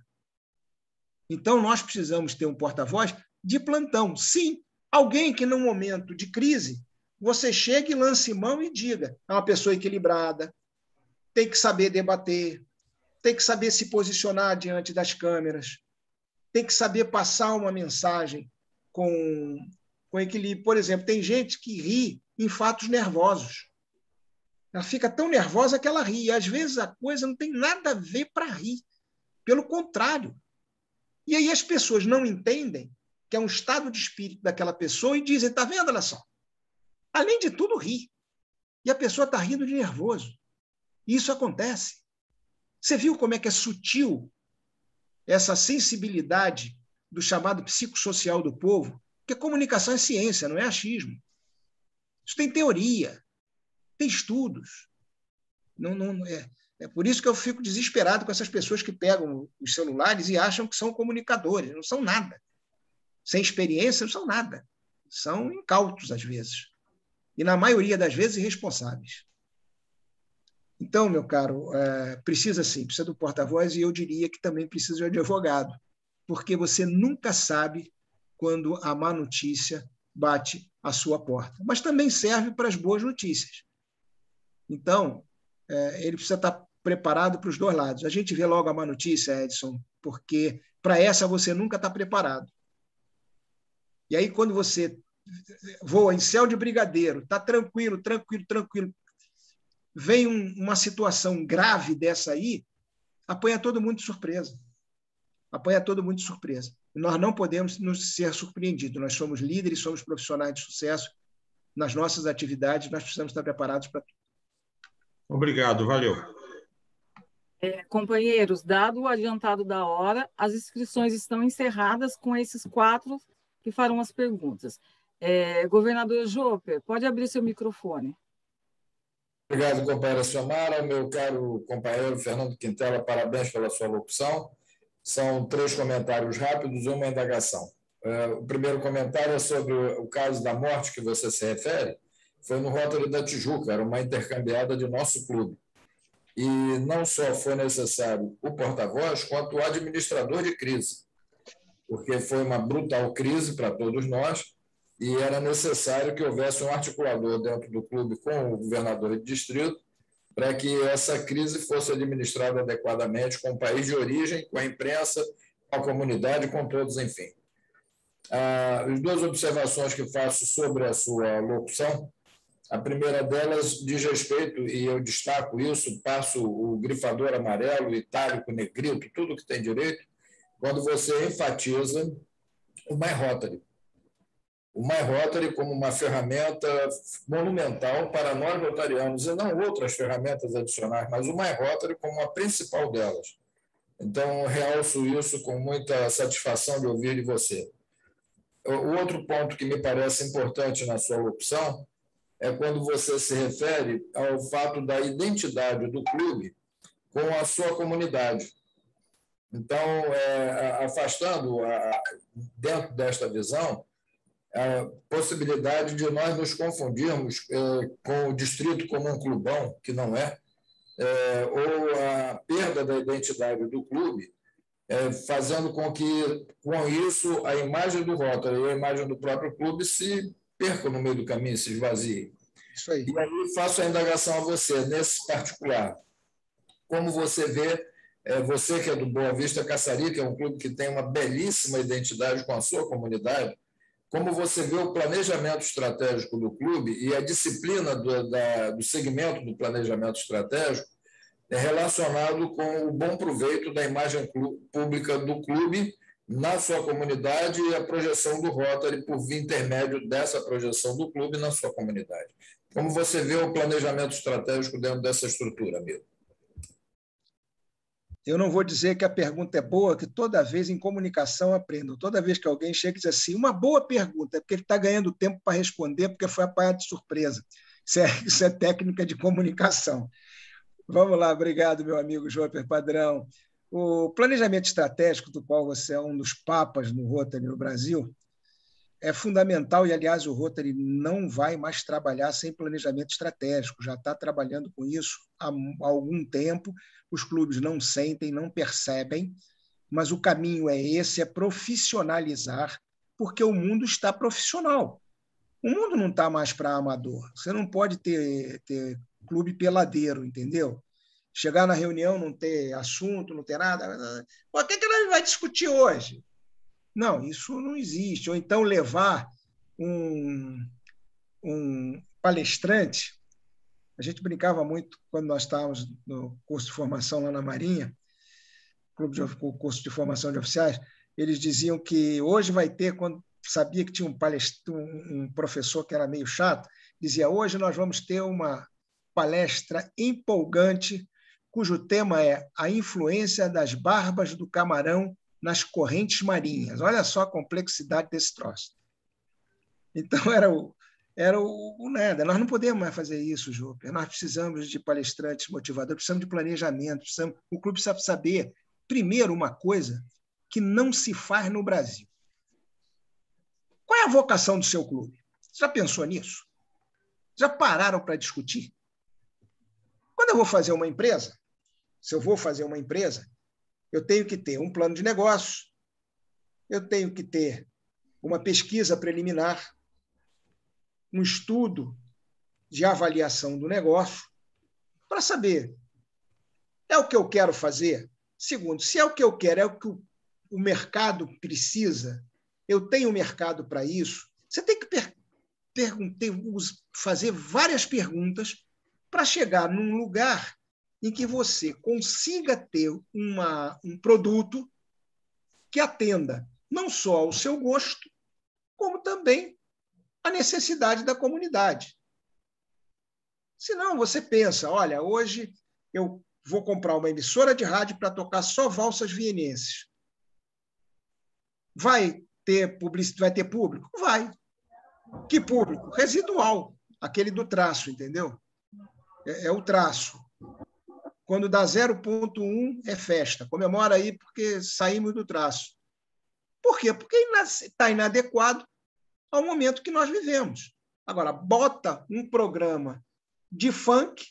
[SPEAKER 4] Então, nós precisamos ter um porta-voz de plantão. Sim, alguém que, num momento de crise, você chegue, lance mão e diga. É uma pessoa equilibrada, tem que saber debater, tem que saber se posicionar diante das câmeras, tem que saber passar uma mensagem com equilíbrio. Por exemplo, tem gente que ri em fatos nervosos. Ela fica tão nervosa que ela ri. E, às vezes, a coisa não tem nada a ver para rir. Pelo contrário. E aí as pessoas não entendem que é um estado de espírito daquela pessoa e dizem, está vendo, olha só. Além de tudo, ri. E a pessoa está rindo de nervoso. E isso acontece. Você viu como é que é sutil essa sensibilidade do chamado psicossocial do povo? Porque comunicação é ciência, não é achismo. Isso tem teoria, tem estudos. É por isso que eu fico desesperado com essas pessoas que pegam os celulares e acham que são comunicadores. Não são nada. Sem experiência, não são nada. São incautos, às vezes. E, na maioria das vezes, irresponsáveis. Então, meu caro, precisa sim, precisa do porta-voz e eu diria que também precisa de um advogado, porque você nunca sabe quando a má notícia bate à sua porta. Mas também serve para as boas notícias. Então, ele precisa estar preparado para os dois lados. A gente vê logo a má notícia, Edson, porque para essa você nunca está preparado. E aí, quando você voa em céu de brigadeiro, está tranquilo, vem uma situação grave dessa aí, apanha todo mundo de surpresa. E nós não podemos nos ser surpreendidos. Nós somos líderes, somos profissionais de sucesso nas nossas atividades, nós precisamos estar preparados para tudo.
[SPEAKER 8] Obrigado, valeu.
[SPEAKER 5] Companheiros, dado o adiantado da hora, as inscrições estão encerradas com esses 4 que farão as perguntas. Governador Jopper, pode abrir seu microfone.
[SPEAKER 9] Obrigado, companheira Xiomara. Meu caro companheiro Fernando Quintela, parabéns pela sua locução. São 3 comentários rápidos e uma indagação. O primeiro comentário é sobre o caso da morte que você se refere. Foi no Rotary da Tijuca, era uma intercambiada de nosso clube. E não só foi necessário o porta-voz, quanto o administrador de crise, porque foi uma brutal crise para todos nós e era necessário que houvesse um articulador dentro do clube com o governador de distrito para que essa crise fosse administrada adequadamente com o país de origem, com a imprensa, com a comunidade, com todos, enfim. As 2 observações que faço sobre a sua locução, a primeira delas diz respeito, e eu destaco isso, passo o grifador amarelo, itálico, negrito, tudo que tem direito, quando você enfatiza o My Rotary. O My Rotary como uma ferramenta monumental para nós rotarianos, e não outras ferramentas adicionais, mas o My Rotary como a principal delas. Então, realço isso com muita satisfação de ouvir de você. O outro ponto que me parece importante na sua opção é quando você se refere ao fato da identidade do clube com a sua comunidade. Então, afastando, dentro desta visão, a possibilidade de nós nos confundirmos com o distrito como um clubão, que não é, ou a perda da identidade do clube, fazendo com que, com isso, a imagem do Rotary e a imagem do próprio clube se percam no meio do caminho, se esvaziem.
[SPEAKER 4] Isso aí.
[SPEAKER 9] E aí faço a indagação a você, nesse particular. Como você vê, você que é do Boa Vista Caçari, que é um clube que tem uma belíssima identidade com a sua comunidade, como você vê o planejamento estratégico do clube e a disciplina do segmento do planejamento estratégico relacionado com o bom proveito da imagem pública do clube na sua comunidade e a projeção do Rotary por via intermédio dessa projeção do clube na sua comunidade. Como você vê o planejamento estratégico dentro dessa estrutura, amigo?
[SPEAKER 4] Eu não vou dizer que a pergunta é boa, que toda vez em comunicação aprendo. Toda vez que alguém chega e diz assim, uma boa pergunta, é porque ele está ganhando tempo para responder, porque foi apanhado de surpresa. Isso é técnica de comunicação. Vamos lá, obrigado, meu amigo Joper Padrão. O planejamento estratégico, do qual você é um dos papas no Rotary no Brasil, é fundamental e, aliás, o Rotary não vai mais trabalhar sem planejamento estratégico, já está trabalhando com isso há algum tempo, os clubes não sentem, não percebem, mas o caminho é esse, é profissionalizar, porque o mundo está profissional. O mundo não está mais para amador. Você não pode ter clube peladeiro, entendeu? Chegar na reunião, não ter assunto, não ter nada. O que a gente vai discutir hoje? Não, isso não existe. Ou então levar um palestrante. A gente brincava muito quando nós estávamos no curso de formação lá na Marinha, curso de formação de oficiais, eles diziam que hoje vai ter, quando sabia que tinha um professor que era meio chato, dizia, hoje nós vamos ter uma palestra empolgante, cujo tema é a influência das barbas do camarão nas correntes marinhas. Olha só a complexidade desse troço. Então, era o nada. Nós não podemos mais fazer isso, Joper. Nós precisamos de palestrantes motivadores, precisamos de planejamento, o clube precisa saber, primeiro, uma coisa que não se faz no Brasil. Qual é a vocação do seu clube? Você já pensou nisso? Já pararam para discutir? Quando eu vou fazer uma empresa, se eu vou fazer uma empresa, eu tenho que ter um plano de negócios, eu tenho que ter uma pesquisa preliminar, um estudo de avaliação do negócio, para saber, é o que eu quero fazer? Segundo, se é o que eu quero, é o que o mercado precisa, eu tenho mercado para isso, você tem que fazer várias perguntas para chegar num lugar em que você consiga ter um produto que atenda não só ao seu gosto, como também à necessidade da comunidade. Senão você pensa, olha, hoje eu vou comprar uma emissora de rádio para tocar só valsas vienenses. Vai ter público? Vai. Que público? Residual, aquele do traço, entendeu? É o traço. Quando dá 0,1 é festa. Comemora aí porque saímos do traço. Por quê? Porque está inadequado ao momento que nós vivemos. Agora, bota um programa de funk,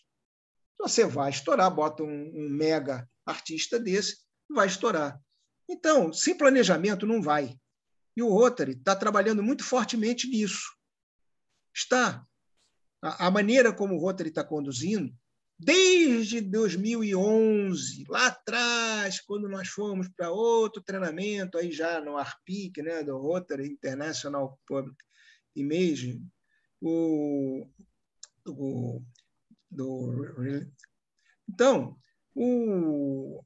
[SPEAKER 4] você vai estourar. Bota um mega artista desse, vai estourar. Então, sem planejamento não vai. E o Rotary está trabalhando muito fortemente nisso. A maneira como o Rotary está conduzindo, desde 2011, lá atrás, quando nós fomos para outro treinamento, aí já no ARPIC, né, do Rotary International Public Image, então, o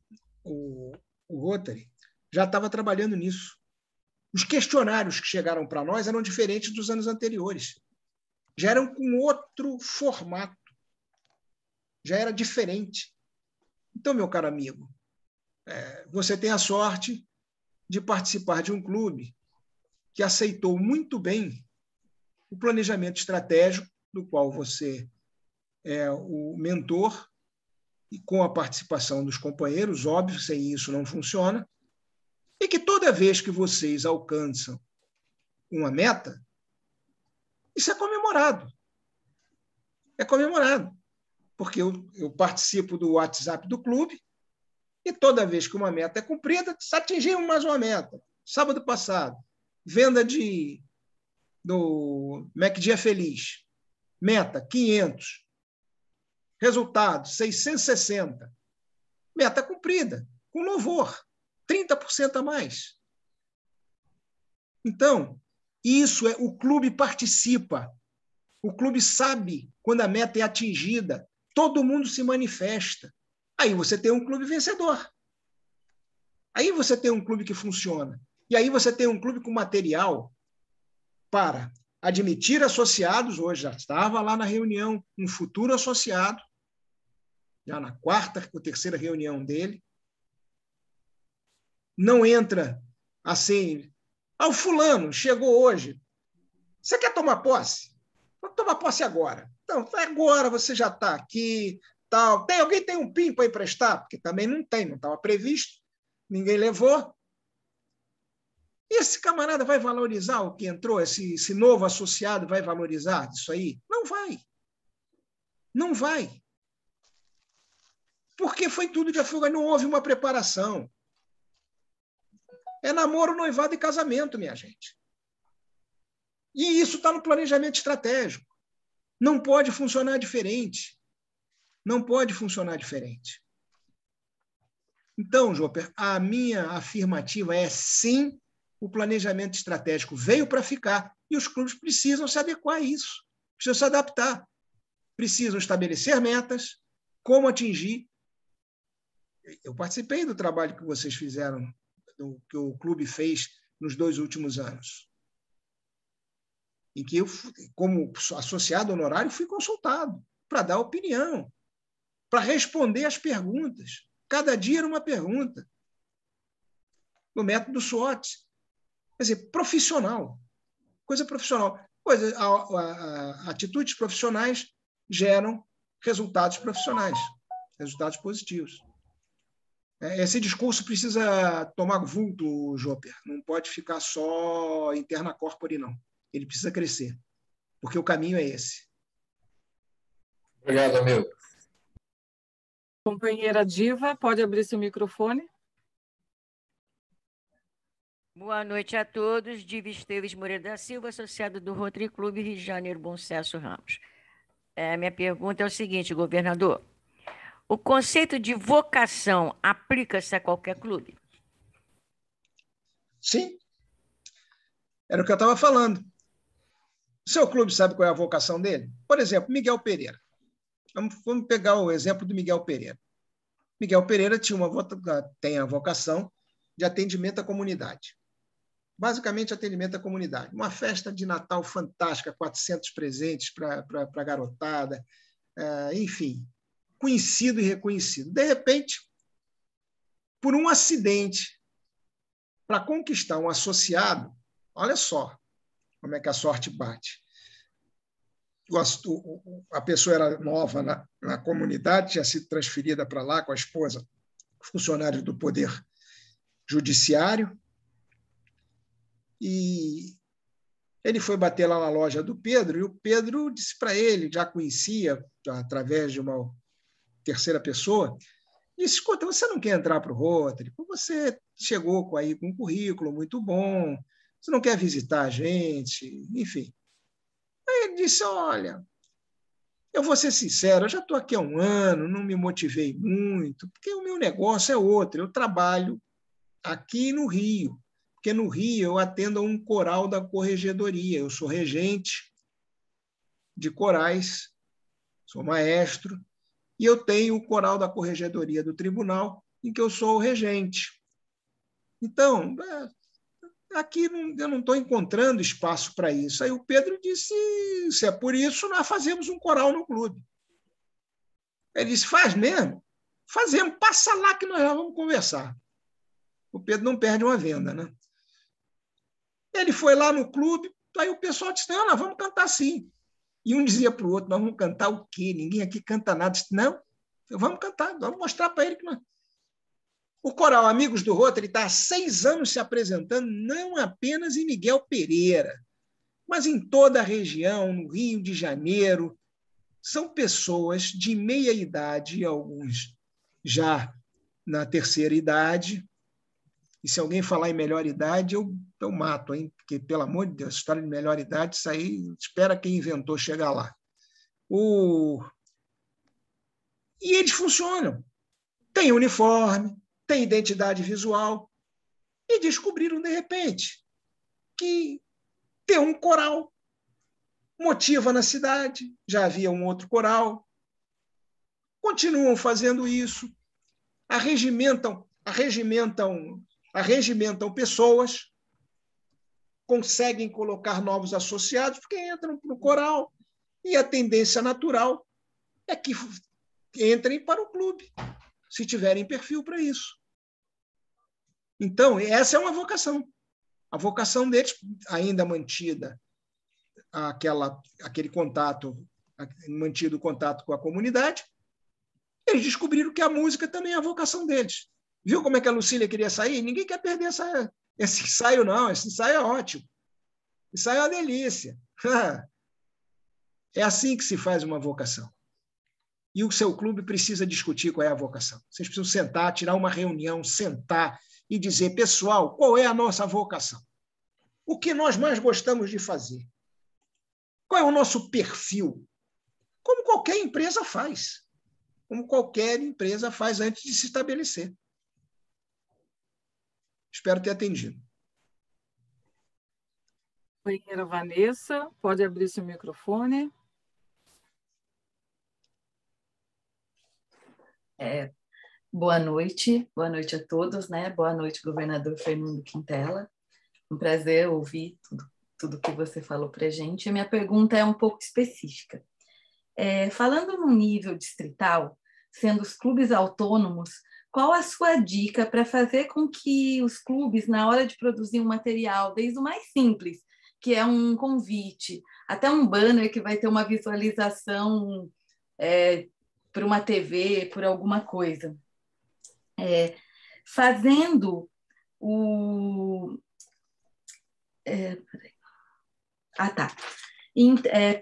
[SPEAKER 4] Rotary já estava trabalhando nisso. Os questionários que chegaram para nós eram diferentes dos anos anteriores. Já eram com outro formato. Já era diferente. Então, meu caro amigo, você tem a sorte de participar de um clube que aceitou muito bem o planejamento estratégico, do qual você é o mentor, e com a participação dos companheiros, óbvio, sem isso não funciona, e que toda vez que vocês alcançam uma meta, Isso é comemorado. É comemorado. Porque eu participo do WhatsApp do clube e toda vez que uma meta é cumprida, atingimos mais uma meta. Sábado passado, venda do Mac Dia Feliz. Meta, 500. Resultado, 660. Meta cumprida, com louvor. 30% a mais. Então, isso é o clube participa. O clube sabe quando a meta é atingida. Todo mundo se manifesta. Aí você tem um clube vencedor. Aí você tem um clube que funciona. E aí você tem um clube com material para admitir associados. Hoje já estava lá na reunião um futuro associado, já na quarta ou terceira reunião dele. Não entra assim, o fulano chegou hoje, você quer tomar posse? Vou tomar posse agora. Então, agora você já está aqui, tal. Alguém tem um PIN para emprestar? Porque também não tem, não estava previsto, ninguém levou. E esse camarada vai valorizar o que entrou? Esse novo associado vai valorizar isso aí? Não vai. Não vai. Porque foi tudo de afogo, não houve uma preparação. É namoro, noivado e casamento, minha gente. E isso está no planejamento estratégico. Não pode funcionar diferente. Não pode funcionar diferente. Então, Joper, a minha afirmativa é sim, o planejamento estratégico veio para ficar e os clubes precisam se adequar a isso. Precisam se adaptar. Precisam estabelecer metas, como atingir. Eu participei do trabalho que vocês fizeram, que o clube fez nos 2 últimos anos, em que eu, como associado honorário, fui consultado para dar opinião, para responder as perguntas. Cada dia era uma pergunta. No método SWOT. Quer dizer, profissional. Coisa profissional. Atitudes profissionais geram resultados profissionais, resultados positivos. Esse discurso precisa tomar vulto, Joper. Não pode ficar só interna corpore, não. Ele precisa crescer, porque o caminho é esse.
[SPEAKER 9] Obrigado, amigo.
[SPEAKER 5] Companheira Diva, pode abrir seu microfone.
[SPEAKER 10] Boa noite a todos. Diva Esteves Moreira da Silva, associada do Rotary Clube Rio de Janeiro, Bom Sucesso Ramos. Minha pergunta é o seguinte, governador. O conceito de vocação aplica-se a qualquer clube?
[SPEAKER 4] Sim. Era o que eu estava falando. O seu clube sabe qual é a vocação dele? Por exemplo, Miguel Pereira. Vamos pegar o exemplo do Miguel Pereira. Miguel Pereira tem a vocação de atendimento à comunidade. Basicamente, atendimento à comunidade. Uma festa de Natal fantástica, 400 presentes para a garotada, enfim, conhecido e reconhecido. De repente, por um acidente, para conquistar um associado, olha só como é que a sorte bate. A pessoa era nova na comunidade, tinha sido transferida para lá com a esposa, funcionário do Poder Judiciário, e ele foi bater lá na loja do Pedro, e o Pedro disse para ele, já conhecia, através de uma terceira pessoa, disse, escuta, você não quer entrar para o Rotary? Você chegou aí com um currículo muito bom, você não quer visitar a gente, enfim. Aí ele disse, olha, eu vou ser sincero, eu já estou aqui há 1 ano, não me motivei muito, porque o meu negócio é outro, eu trabalho aqui no Rio, porque no Rio eu atendo a um coral da corregedoria, eu sou regente de corais, sou maestro, e eu tenho o coral da corregedoria do tribunal, em que eu sou o regente. Então, aqui eu não estou encontrando espaço para isso. Aí o Pedro disse, se é por isso, nós fazemos um coral no clube. Ele disse, faz mesmo? Fazemos, passa lá que nós já vamos conversar. O Pedro não perde uma venda, né? Ele foi lá no clube, aí o pessoal disse, não, nós vamos cantar sim. E um dizia para o outro, nós vamos cantar o quê? Ninguém aqui canta nada. Disse, não, vamos cantar, vamos mostrar para ele que nós... O coral Amigos do Rotary está há 6 anos se apresentando, não apenas em Miguel Pereira, mas em toda a região, no Rio de Janeiro, são pessoas de meia idade, alguns já na terceira idade. E se alguém falar em melhor idade, eu mato, hein? Porque, pelo amor de Deus, história de melhor idade, isso aí, espera quem inventou chegar lá. E eles funcionam. Tem uniforme, tem identidade visual. E descobriram, de repente, que ter um coral motiva na cidade. Já havia um outro coral. Continuam fazendo isso. Arregimentam pessoas, conseguem colocar novos associados, porque entram para o coral, e a tendência natural é que entrem para o clube, se tiverem perfil para isso. Então, essa é uma vocação. A vocação deles, ainda mantida aquele contato, mantido o contato com a comunidade, eles descobriram que a música também é a vocação deles. Viu como é que a Lucília queria sair? Ninguém quer perder esse ensaio, não. Esse ensaio é ótimo. Esse ensaio é uma delícia. É assim que se faz uma vocação. E o seu clube precisa discutir qual é a vocação. Vocês precisam sentar, tirar uma reunião, sentar e dizer, pessoal, qual é a nossa vocação? O que nós mais gostamos de fazer? Qual é o nosso perfil? Como qualquer empresa faz. Como qualquer empresa faz antes de se estabelecer. Espero ter atendido.
[SPEAKER 5] Companheira Vanessa, pode abrir seu microfone.
[SPEAKER 11] Boa noite a todos, né? Boa noite, governador Fernando Quintela. Um prazer ouvir tudo que você falou para a gente. A minha pergunta é um pouco específica. Falando no nível distrital, sendo os clubes autônomos, qual a sua dica para fazer com que os clubes, na hora de produzir um material, desde o mais simples, que é um convite, até um banner que vai ter uma visualização por uma TV, por alguma coisa, fazendo o...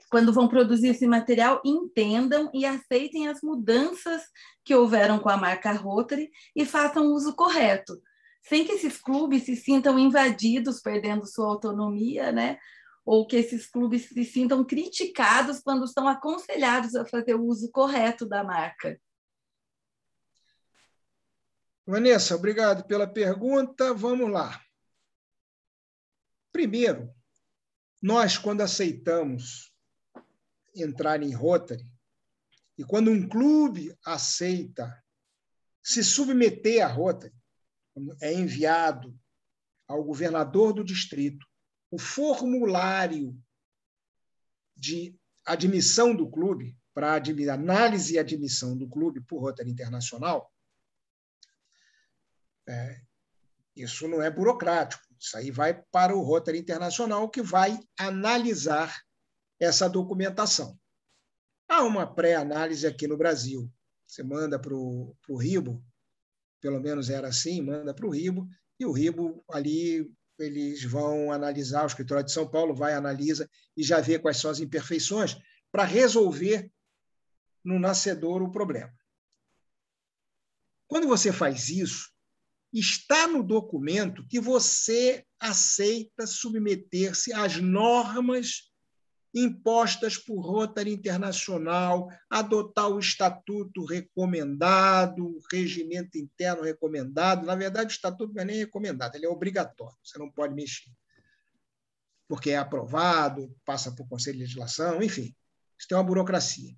[SPEAKER 11] quando vão produzir esse material, entendam e aceitem as mudanças que houveram com a marca Rotary e façam o uso correto, sem que esses clubes se sintam invadidos, perdendo sua autonomia, né? Ou que esses clubes se sintam criticados quando são aconselhados a fazer o uso correto da marca.
[SPEAKER 4] Vanessa, obrigado pela pergunta. Vamos lá. Primeiro, nós, quando aceitamos entrar em Rotary, e quando um clube aceita se submeter a Rotary, é enviado ao governador do distrito o formulário de admissão do clube, para análise e admissão do clube por Rotary Internacional, isso não é burocrático. Isso aí vai para o Rotary Internacional, que vai analisar essa documentação. Há uma pré-análise aqui no Brasil. Você manda para o RIBO, pelo menos era assim, manda para o RIBO, e o RIBO ali eles vão analisar, o Escritório de São Paulo vai, analisa e já vê quais são as imperfeições para resolver no nascedor o problema. Quando você faz isso, está no documento que você aceita submeter-se às normas impostas por Rotary Internacional, adotar o estatuto recomendado, o regimento interno recomendado. Na verdade, o estatuto não é nem recomendado, ele é obrigatório, você não pode mexer, porque é aprovado, passa por Conselho de Legislação, enfim, isso tem uma burocracia.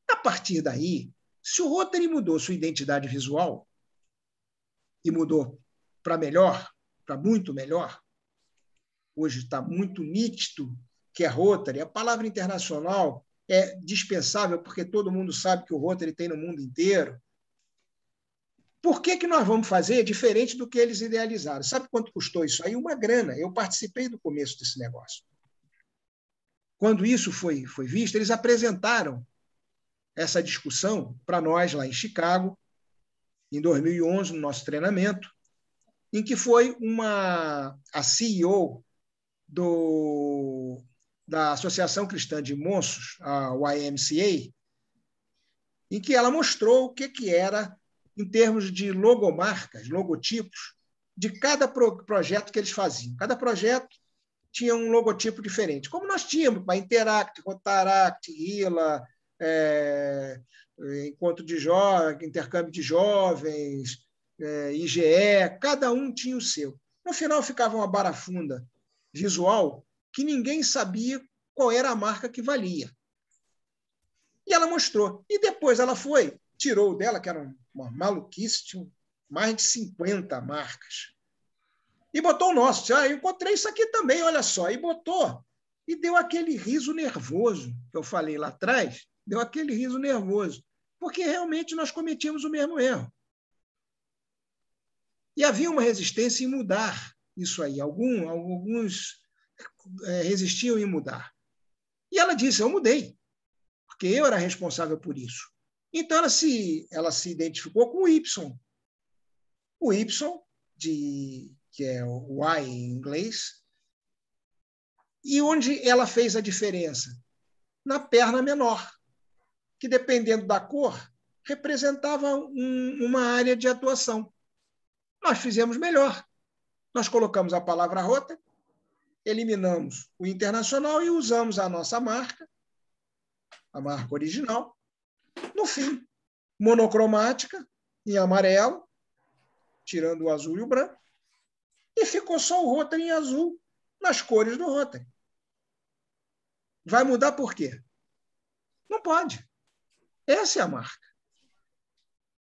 [SPEAKER 4] A partir daí, se o Rotary mudou sua identidade visual, e mudou para melhor, para muito melhor, hoje está muito nítido que é Rotary. A palavra internacional é dispensável, porque todo mundo sabe que o Rotary tem no mundo inteiro. Por que nós vamos fazer diferente do que eles idealizaram? Sabe quanto custou isso aí? Uma grana. Eu participei do começo desse negócio. Quando isso foi visto, eles apresentaram essa discussão para nós lá em Chicago, em 2011, no nosso treinamento, em que foi a CEO da Associação Cristã de Monços, a YMCA, em que ela mostrou o que era, em termos de logomarcas, logotipos, de cada projeto que eles faziam. Cada projeto tinha um logotipo diferente, como nós tínhamos para Interact, Rotaract, RILA, Encontro de Jovens, Intercâmbio de Jovens, IGE, cada um tinha o seu. No final ficava uma barafunda visual que ninguém sabia qual era a marca que valia. E ela mostrou. E depois ela tirou dela, que era uma maluquice, tinha mais de 50 marcas. E botou o nosso. Eu encontrei isso aqui também, olha só. E botou. E deu aquele riso nervoso que eu falei lá atrás. Deu aquele riso nervoso. Porque realmente nós cometíamos o mesmo erro. E havia uma resistência em mudar isso aí. Alguns resistiam em mudar. E ela disse, eu mudei, porque eu era responsável por isso. Então, ela se identificou com o Y. O Y, que é o Y em inglês, e onde ela fez a diferença? Na perna menor, que, dependendo da cor, representava uma área de atuação. Nós fizemos melhor. Nós colocamos a palavra Rota, eliminamos o internacional e usamos a nossa marca, a marca original, no fim, monocromática, em amarelo, tirando o azul e o branco, e ficou só o Rotary em azul, nas cores do Rotary. Vai mudar por quê? Não pode. Essa é a marca.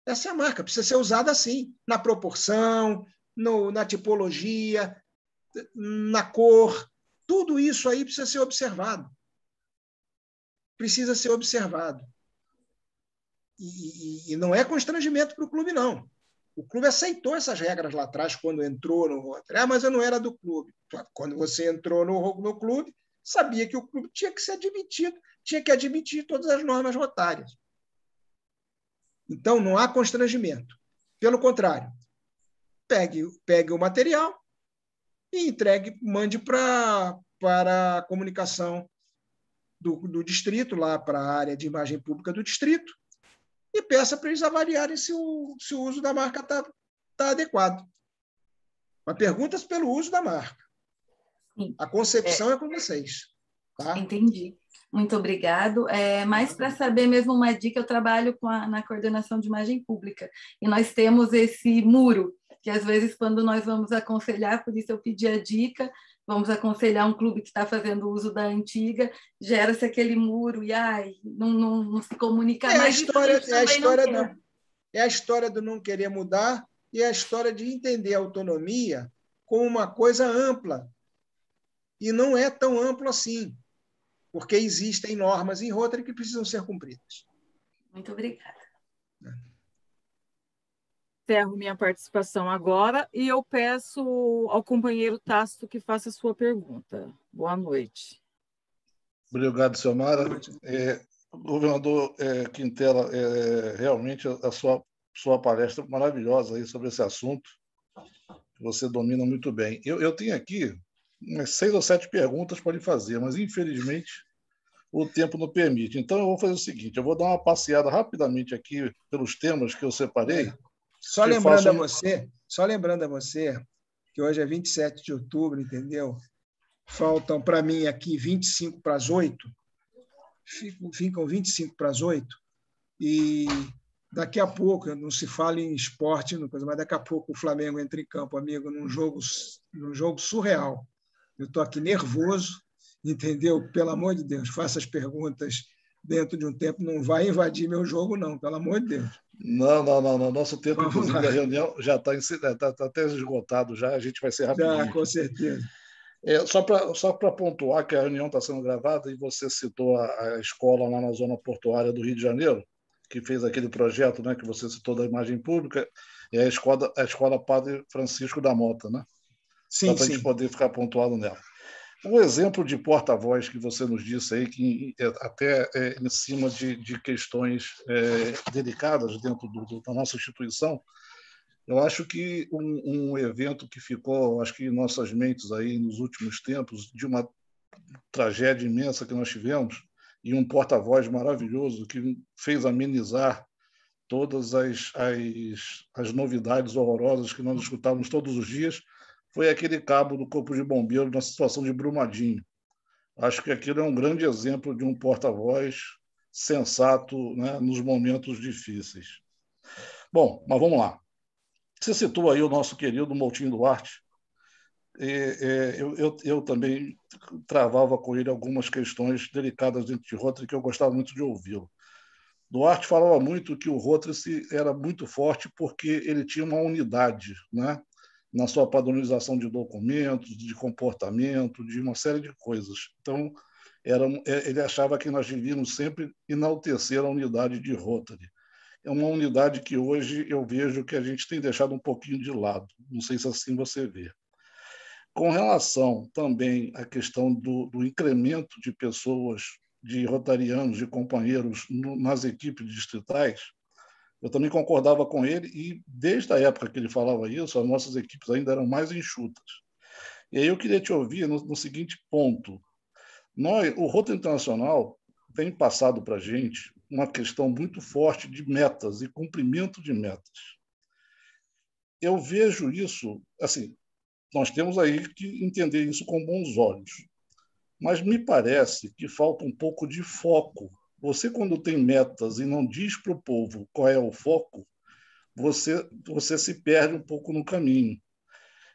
[SPEAKER 4] Essa é a marca. Precisa ser usada assim, na proporção, na tipologia, na cor. Tudo isso aí precisa ser observado. Precisa ser observado. E não é constrangimento para o clube, não. O clube aceitou essas regras lá atrás quando entrou no Rotary. Mas eu não era do clube. Quando você entrou no clube, sabia que o clube tinha que ser admitido, tinha que admitir todas as normas rotárias. Então, não há constrangimento. Pelo contrário, pegue o material e mande para a comunicação do distrito, lá para a área de imagem pública do distrito, e peça para eles avaliarem se o uso da marca está adequado. Mas perguntas pelo uso da marca.
[SPEAKER 11] Sim.
[SPEAKER 4] A concepção é com vocês. Tá?
[SPEAKER 11] Entendi. Muito obrigado. Mas para saber mesmo uma dica, eu trabalho na coordenação de imagem pública. E nós temos esse muro, que às vezes, quando nós vamos aconselhar, por isso eu pedi a dica, vamos aconselhar um clube que está fazendo uso da antiga, gera-se aquele muro e não se comunica mais.
[SPEAKER 4] É a história do não querer mudar e é a história de entender a autonomia como uma coisa ampla. E não é tão amplo assim, porque existem normas em Rotary que precisam ser cumpridas.
[SPEAKER 11] Muito obrigada.
[SPEAKER 5] Encerro minha participação agora e eu peço ao companheiro Tácito que faça a sua pergunta. Boa noite.
[SPEAKER 1] Obrigado, Ciomara. Governador Quintela, realmente a sua palestra maravilhosa aí sobre esse assunto, que você domina muito bem. Eu tenho aqui umas 6 ou 7 perguntas para lhe fazer, mas, infelizmente, o tempo não permite. Então, eu vou fazer o seguinte, eu vou dar uma passeada rapidamente aqui pelos temas que eu separei.
[SPEAKER 4] Só lembrando a você que hoje é 27 de outubro, entendeu? Faltam para mim aqui 25 para as 8. Ficam 25 para as 8. E daqui a pouco, não se fala em esporte, mas daqui a pouco o Flamengo entra em campo, amigo, num jogo surreal. Eu estou aqui nervoso, entendeu? Pelo amor de Deus, faça as perguntas dentro de um tempo, não vai invadir meu jogo, não, pelo amor de Deus.
[SPEAKER 1] Não. Nosso tempo, inclusive, da reunião já está até esgotado, já. A gente vai ser rapidinho.
[SPEAKER 4] Já, com certeza.
[SPEAKER 1] Só para pontuar que a reunião está sendo gravada e você citou a escola lá na zona portuária do Rio de Janeiro, que fez aquele projeto, né, que você citou da imagem pública, é a escola Padre Francisco da Mota, né?
[SPEAKER 4] Sim,
[SPEAKER 1] só para a gente poder ficar pontuado nela. Um exemplo de porta-voz que você nos disse aí, que até em cima de questões delicadas dentro da nossa instituição, eu acho que um evento que ficou, acho que em nossas mentes aí nos últimos tempos, de uma tragédia imensa que nós tivemos, e um porta-voz maravilhoso que fez amenizar todas as novidades horrorosas que nós escutávamos todos os dias, foi aquele cabo do Corpo de Bombeiros na situação de Brumadinho. Acho que aquilo é um grande exemplo de um porta-voz sensato, né, nos momentos difíceis. Bom, mas vamos lá. Você citou aí o nosso querido Moutinho Duarte. Eu também travava com ele algumas questões delicadas dentro de Rotary que eu gostava muito de ouvi-lo. Duarte falava muito que o Rotary era muito forte porque ele tinha uma unidade, né, na sua padronização de documentos, de comportamento, de uma série de coisas. Então, ele achava que nós devíamos sempre enaltecer a unidade de Rotary. É uma unidade que hoje eu vejo que a gente tem deixado um pouquinho de lado. Não sei se assim você vê. Com relação também à questão do incremento de pessoas, de rotarianos, de companheiros nas equipes distritais, eu também concordava com ele, e desde a época que ele falava isso, as nossas equipes ainda eram mais enxutas. E aí eu queria te ouvir no seguinte ponto. O Rotary Internacional tem passado para a gente uma questão muito forte de metas e cumprimento de metas. Eu vejo isso, assim, nós temos aí que entender isso com bons olhos, mas me parece que falta um pouco de foco. Você, quando tem metas e não diz para o povo qual é o foco, você se perde um pouco no caminho.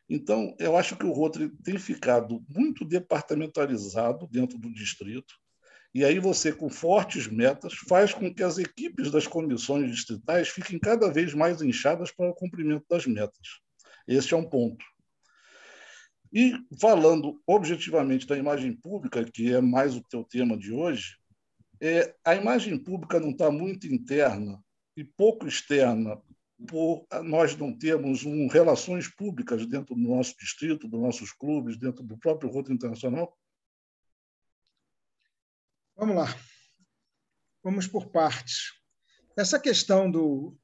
[SPEAKER 1] Então, eu acho que o Rotary tem ficado muito departamentalizado dentro do distrito, e aí você, com fortes metas, faz com que as equipes das comissões distritais fiquem cada vez mais inchadas para o cumprimento das metas. Esse é um ponto. E falando objetivamente da imagem pública, que é mais o teu tema de hoje, a imagem pública não está muito interna e pouco externa, por nós não termos relações públicas dentro do nosso distrito, dos nossos clubes, dentro do próprio Rotary Internacional?
[SPEAKER 4] Vamos lá. Vamos por partes. Essa questão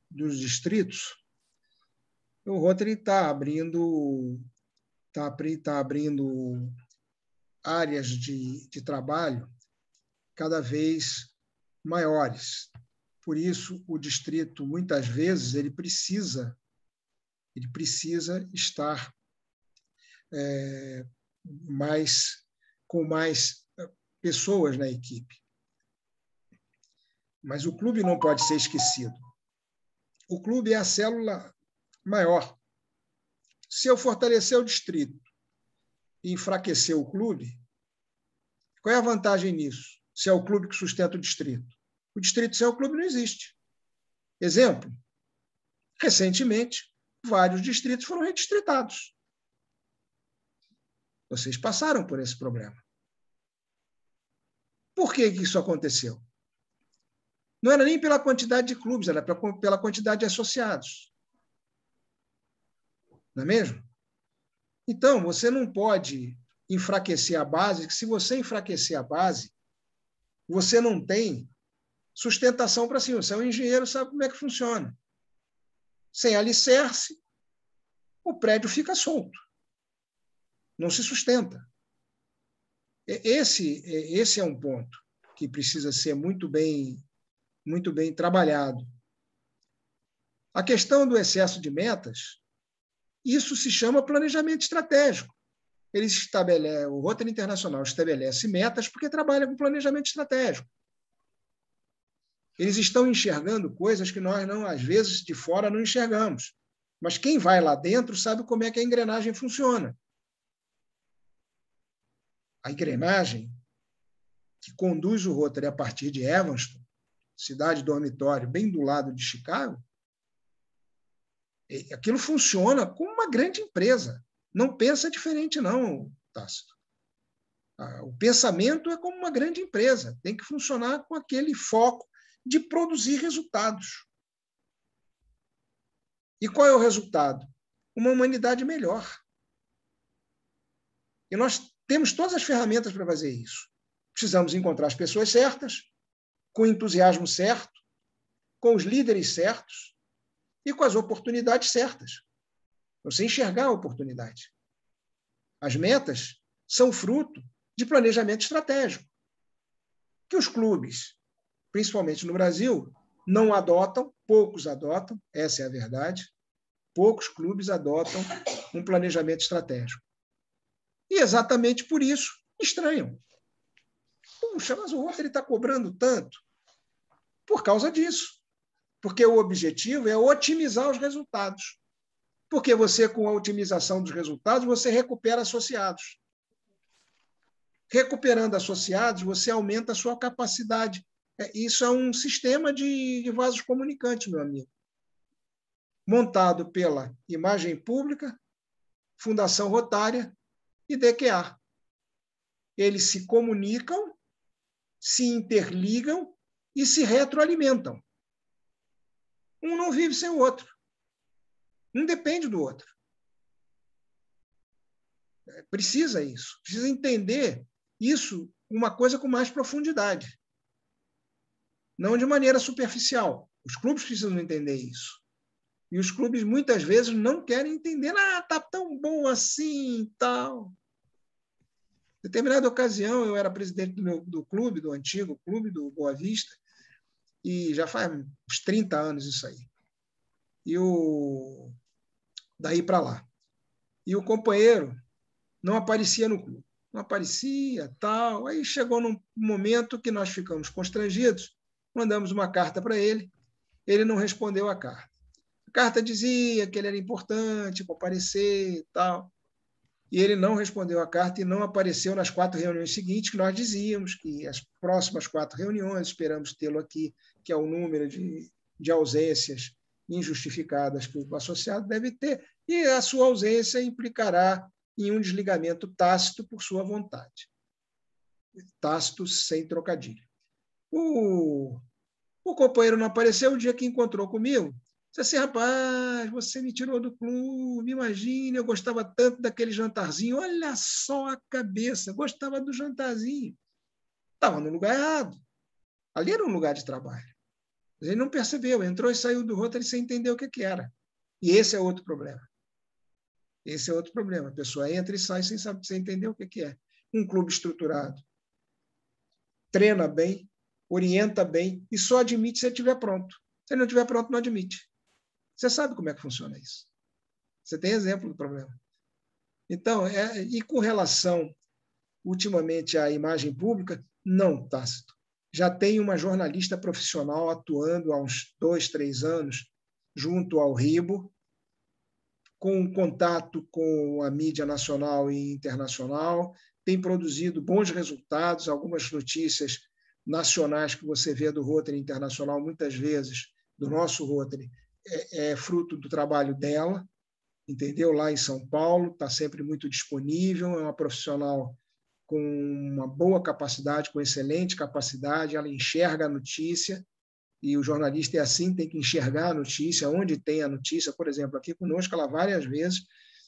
[SPEAKER 4] dos distritos, o Rotary está abrindo áreas de trabalho cada vez maiores. Por isso, o distrito, muitas vezes, ele precisa estar com mais pessoas na equipe. Mas o clube não pode ser esquecido. O clube é a célula maior. Se eu fortalecer o distrito e enfraquecer o clube, qual é a vantagem nisso? Se é o clube que sustenta o distrito. O distrito sem o clube não existe. Exemplo, recentemente, vários distritos foram redistritados. Vocês passaram por esse problema. Por que isso aconteceu? Não era nem pela quantidade de clubes, era pela quantidade de associados. Não é mesmo? Então, você não pode enfraquecer a base, que se você enfraquecer a base, você não tem sustentação para cima. Você é um engenheiro, sabe como é que funciona. Sem alicerce, o prédio fica solto. Não se sustenta. Esse é um ponto que precisa ser muito bem trabalhado. A questão do excesso de metas, isso se chama planejamento estratégico. O Rotary Internacional estabelece metas porque trabalha com planejamento estratégico. Eles estão enxergando coisas que nós, às vezes, de fora não enxergamos. Mas quem vai lá dentro sabe como é que a engrenagem funciona. A engrenagem que conduz o Rotary a partir de Evanston, cidade dormitório bem do lado de Chicago, aquilo funciona como uma grande empresa. Não pensa diferente, não, Tácito. O pensamento é como uma grande empresa. Tem que funcionar com aquele foco de produzir resultados. E qual é o resultado? Uma humanidade melhor. E nós temos todas as ferramentas para fazer isso. Precisamos encontrar as pessoas certas, com o entusiasmo certo, com os líderes certos e com as oportunidades certas. Você enxergar a oportunidade. As metas são fruto de planejamento estratégico, que os clubes, principalmente no Brasil, não adotam, poucos adotam, essa é a verdade, poucos clubes adotam um planejamento estratégico. E exatamente por isso estranham. Puxa, mas o Rotary está cobrando tanto? Por causa disso. Porque o objetivo é otimizar os resultados. Porque você, com a otimização dos resultados, você recupera associados. Recuperando associados, você aumenta a sua capacidade. Isso é um sistema de vasos comunicantes, meu amigo. Montado pela Imagem Pública, Fundação Rotária e DQA. Eles se comunicam, se interligam e se retroalimentam. Um não vive sem o outro. Um depende do outro. Precisa isso. Precisa entender isso, uma coisa com mais profundidade. Não de maneira superficial. Os clubes precisam entender isso. E os clubes, muitas vezes, não querem entender. Está tão bom assim e tal. Em determinada ocasião, eu era presidente do clube, do antigo clube, do Boa Vista, e já faz uns 30 anos isso aí. E daí para lá. E o companheiro não aparecia no clube. Não aparecia, tal. Aí chegou num momento que nós ficamos constrangidos, mandamos uma carta para ele, ele não respondeu a carta. A carta dizia que ele era importante para aparecer e tal. E ele não respondeu a carta e não apareceu nas 4 reuniões seguintes, que nós dizíamos que as próximas 4 reuniões, esperamos tê-lo aqui, que é o número de ausências injustificadas que o associado deve ter, e a sua ausência implicará em um desligamento tácito por sua vontade. Tácito sem trocadilho. O companheiro não apareceu. O dia que encontrou comigo, disse assim: rapaz, você me tirou do clube, imagine, eu gostava tanto daquele jantarzinho, olha só a cabeça, gostava do jantarzinho. Estava no lugar errado. Ali era um lugar de trabalho. Mas ele não percebeu, entrou e saiu do Rotary sem entender o que era. E esse é outro problema. Esse é outro problema. A pessoa entra e sai sem entender o que é. Um clube estruturado treina bem, orienta bem e só admite se ele estiver pronto. Se ele não estiver pronto, não admite. Você sabe como é que funciona isso. Você tem exemplo do problema. Então, e com relação, ultimamente, à imagem pública, não, Tácito. Já tem uma jornalista profissional atuando há uns 2, 3 anos junto ao RIBO, com contato com a mídia nacional e internacional, tem produzido bons resultados, algumas notícias nacionais que você vê do Rotary Internacional, muitas vezes, do nosso Rotary, é fruto do trabalho dela, entendeu? Lá em São Paulo, está sempre muito disponível, é uma profissional com uma boa capacidade, com excelente capacidade, ela enxerga a notícia, e o jornalista é assim, tem que enxergar a notícia, onde tem a notícia. Por exemplo, aqui conosco, ela várias vezes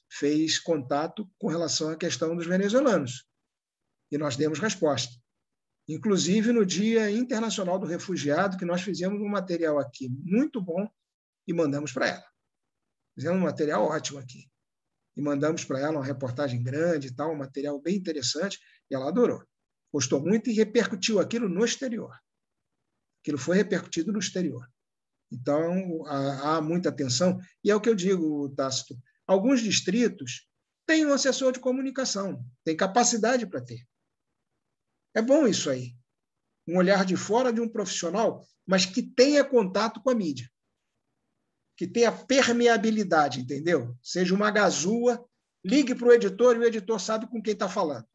[SPEAKER 4] fez contato com relação à questão dos venezuelanos, e nós demos resposta. Inclusive, no Dia Internacional do Refugiado, que nós fizemos um material aqui muito bom e mandamos para ela. Fizemos um material ótimo aqui. E mandamos para ela uma reportagem grande e tal, um material bem interessante, e ela adorou. Gostou muito e repercutiu aquilo no exterior. Aquilo foi repercutido no exterior. Então, há muita atenção. E é o que eu digo, Tácito, alguns distritos têm um assessor de comunicação, têm capacidade para ter. É bom isso aí. Um olhar de fora de um profissional, mas que tenha contato com a mídia. Que tenha permeabilidade, entendeu? Seja uma gazua, ligue para o editor e o editor sabe com quem está falando.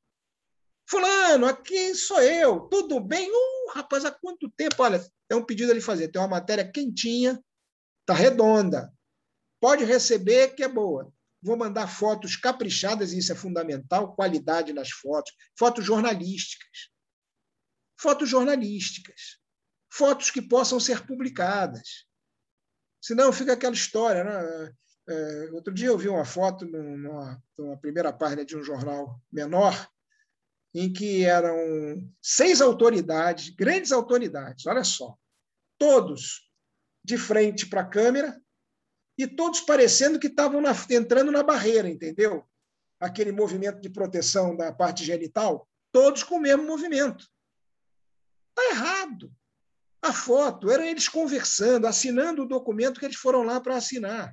[SPEAKER 4] Fulano, aqui sou eu, tudo bem? Rapaz, há quanto tempo? Olha, tem um pedido ali fazer, tem uma matéria quentinha, está redonda. Pode receber, que é boa. Vou mandar fotos caprichadas, e isso é fundamental, qualidade nas fotos, fotos jornalísticas. Fotos jornalísticas. Fotos que possam ser publicadas. Senão fica aquela história, né? Outro dia eu vi uma foto numa primeira página de um jornal menor, em que eram 6 autoridades, grandes autoridades, olha só, todos de frente para a câmera e todos parecendo que estavam entrando na barreira, entendeu? Aquele movimento de proteção da parte genital, todos com o mesmo movimento. Está errado. A foto era eles conversando, assinando o documento que eles foram lá para assinar,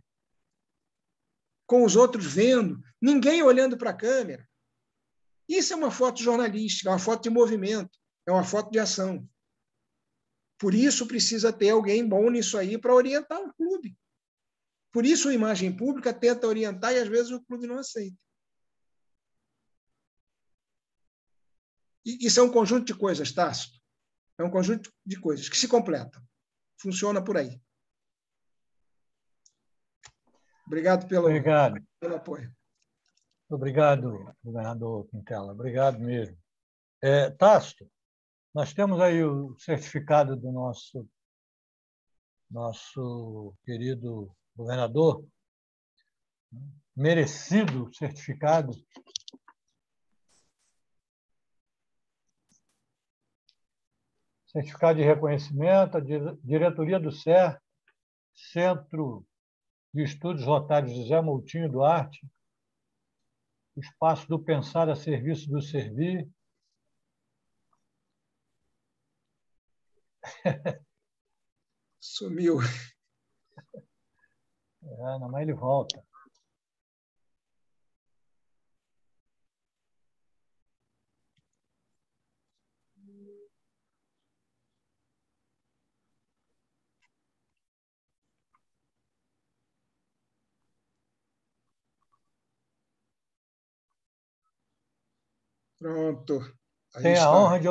[SPEAKER 4] com os outros vendo, ninguém olhando para a câmera. Isso é uma foto jornalística, é uma foto de movimento, é uma foto de ação. Por isso precisa ter alguém bom nisso aí para orientar o clube. Por isso a imagem pública tenta orientar e às vezes o clube não aceita. E isso é um conjunto de coisas, Tácito. É um conjunto de coisas que se completam. Funciona por aí. Obrigado pelo apoio.
[SPEAKER 2] Obrigado, governador Quintela. Obrigado mesmo. Tácito, nós temos aí o certificado do nosso querido governador, merecido certificado. Certificado de reconhecimento, a diretoria do CER, Centro de Estudos Rotários José Moutinho Duarte, o Espaço do Pensar a serviço do Servir.
[SPEAKER 4] Sumiu.
[SPEAKER 2] Não, mas ele volta.
[SPEAKER 4] Pronto.
[SPEAKER 2] Tenho a honra de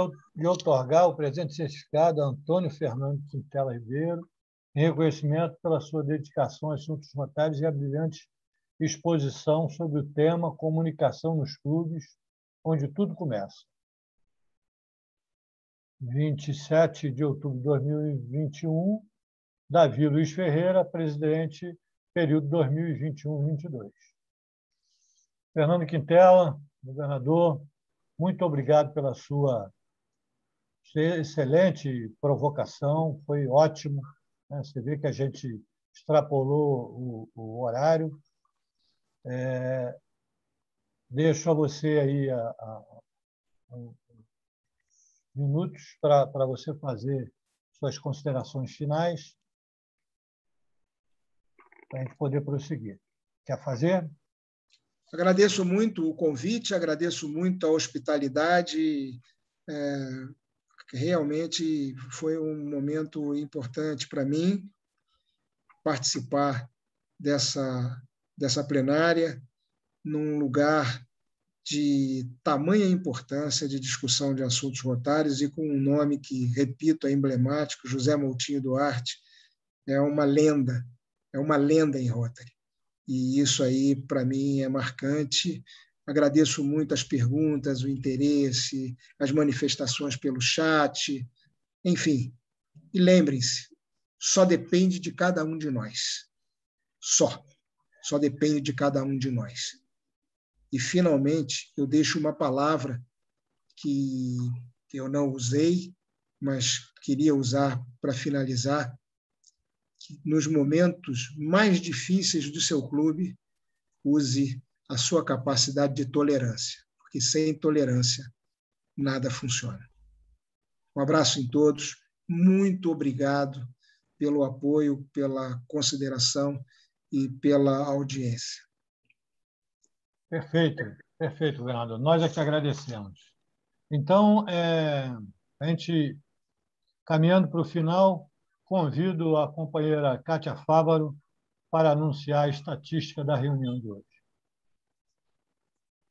[SPEAKER 2] outorgar o presente certificado a Antônio Fernando Quintela Ribeiro, em reconhecimento pela sua dedicação a assuntos rotários e a brilhante exposição sobre o tema Comunicação nos Clubes, onde tudo começa. 27 de outubro de 2021, Davi Luiz Ferreira, presidente, período 2021-22. Fernando Quintela, governador, muito obrigado pela sua excelente provocação, foi ótimo. Você vê que a gente extrapolou o horário. Deixo a você aí minutos para você fazer suas considerações finais, para a gente poder prosseguir. Quer fazer?
[SPEAKER 4] Agradeço muito o convite, agradeço muito a hospitalidade. Realmente foi um momento importante para mim participar dessa plenária num lugar de tamanha importância de discussão de assuntos rotários e com um nome que, repito, é emblemático, José Moutinho Duarte, é uma lenda em Rotary. E isso aí, para mim, é marcante. Agradeço muito as perguntas, o interesse, as manifestações pelo chat, enfim. E lembrem-se, só depende de cada um de nós. Só depende de cada um de nós. E, finalmente, eu deixo uma palavra que eu não usei, mas queria usar para finalizar, que nos momentos mais difíceis do seu clube, use a sua capacidade de tolerância, porque sem tolerância nada funciona. Um abraço em todos, muito obrigado pelo apoio, pela consideração e pela audiência.
[SPEAKER 2] Perfeito, governador. Nós é que agradecemos. Então, a gente, caminhando para o final, convido a companheira Kátia Fávaro para anunciar a estatística da reunião de hoje.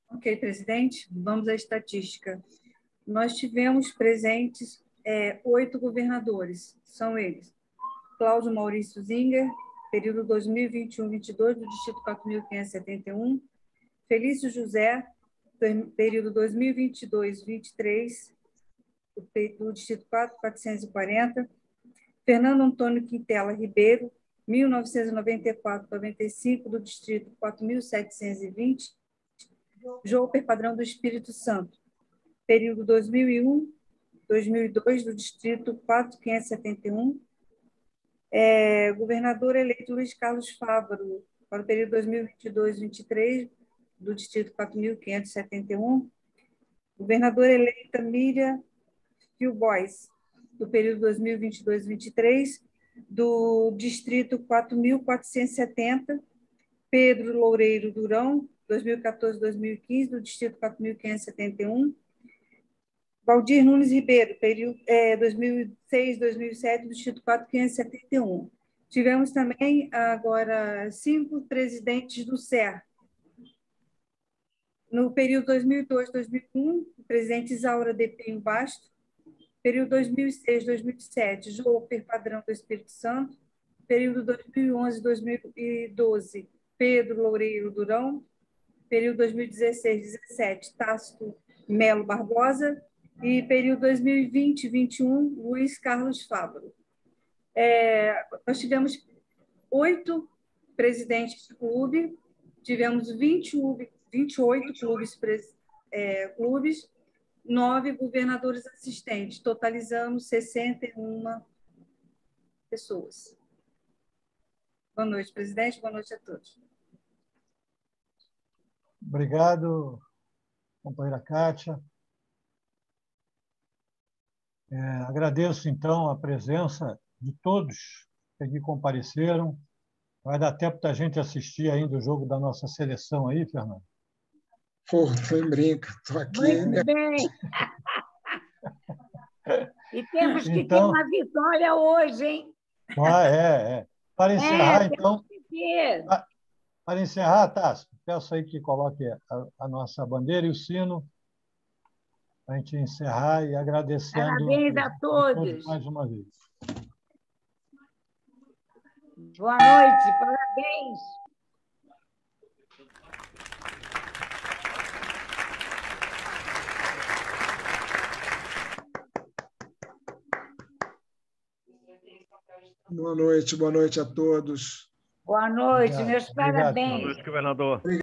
[SPEAKER 3] Ok, presidente, vamos à estatística. Nós tivemos presentes 8 governadores, são eles: Cláudio Maurício Zinger, período 2021-22, do Distrito 4.571, Felício José, período 2022-23, do Distrito 4.440, Fernando Antônio Quintela Ribeiro, 1994-95, do Distrito 4.720, Jouper Padrão do Espírito Santo, período 2001-2002, do Distrito 4.571, governador eleito Luiz Carlos Fávaro, para o período 2022-23, do Distrito 4.571, Governadora eleita Miriam Filbois, do período 2022-23, do Distrito 4.470, Pedro Loureiro Durão, 2014-2015, do Distrito 4.571, Valdir Nunes Ribeiro, período 2006-2007, do Distrito 4.571. Tivemos também, agora, 5 presidentes do SER. No período 2002-2001, o presidente Isaura de Pinho Basto. Período 2006-2007, Joper Padrão do Espírito Santo. Período 2011-2012, Pedro Loureiro Durão. Período 2016-17, Tácito Melo Barbosa. E período 2020-21, Luiz Carlos Fávaro. Nós tivemos 8 presidentes de clube, tivemos 28 clubes, 9 governadores assistentes, totalizando 61 pessoas. Boa noite, presidente. Boa noite a todos.
[SPEAKER 2] Obrigado, companheira Kátia. Agradeço, então, a presença de todos que aqui compareceram. Vai dar tempo da gente assistir ainda o jogo da nossa seleção aí, Fernando?
[SPEAKER 4] Pô, nem brinca, estou aqui.
[SPEAKER 12] Muito bem. E temos que ter uma vitória hoje, hein?
[SPEAKER 2] Para encerrar, então... Para encerrar, Tássio, peço aí que coloque a nossa bandeira e o sino, para a gente encerrar e agradecendo...
[SPEAKER 12] Parabéns a todos.
[SPEAKER 2] Mais uma vez.
[SPEAKER 12] Boa noite, parabéns.
[SPEAKER 4] Boa noite a todos.
[SPEAKER 12] Boa noite, meus parabéns.
[SPEAKER 13] Boa noite, governador.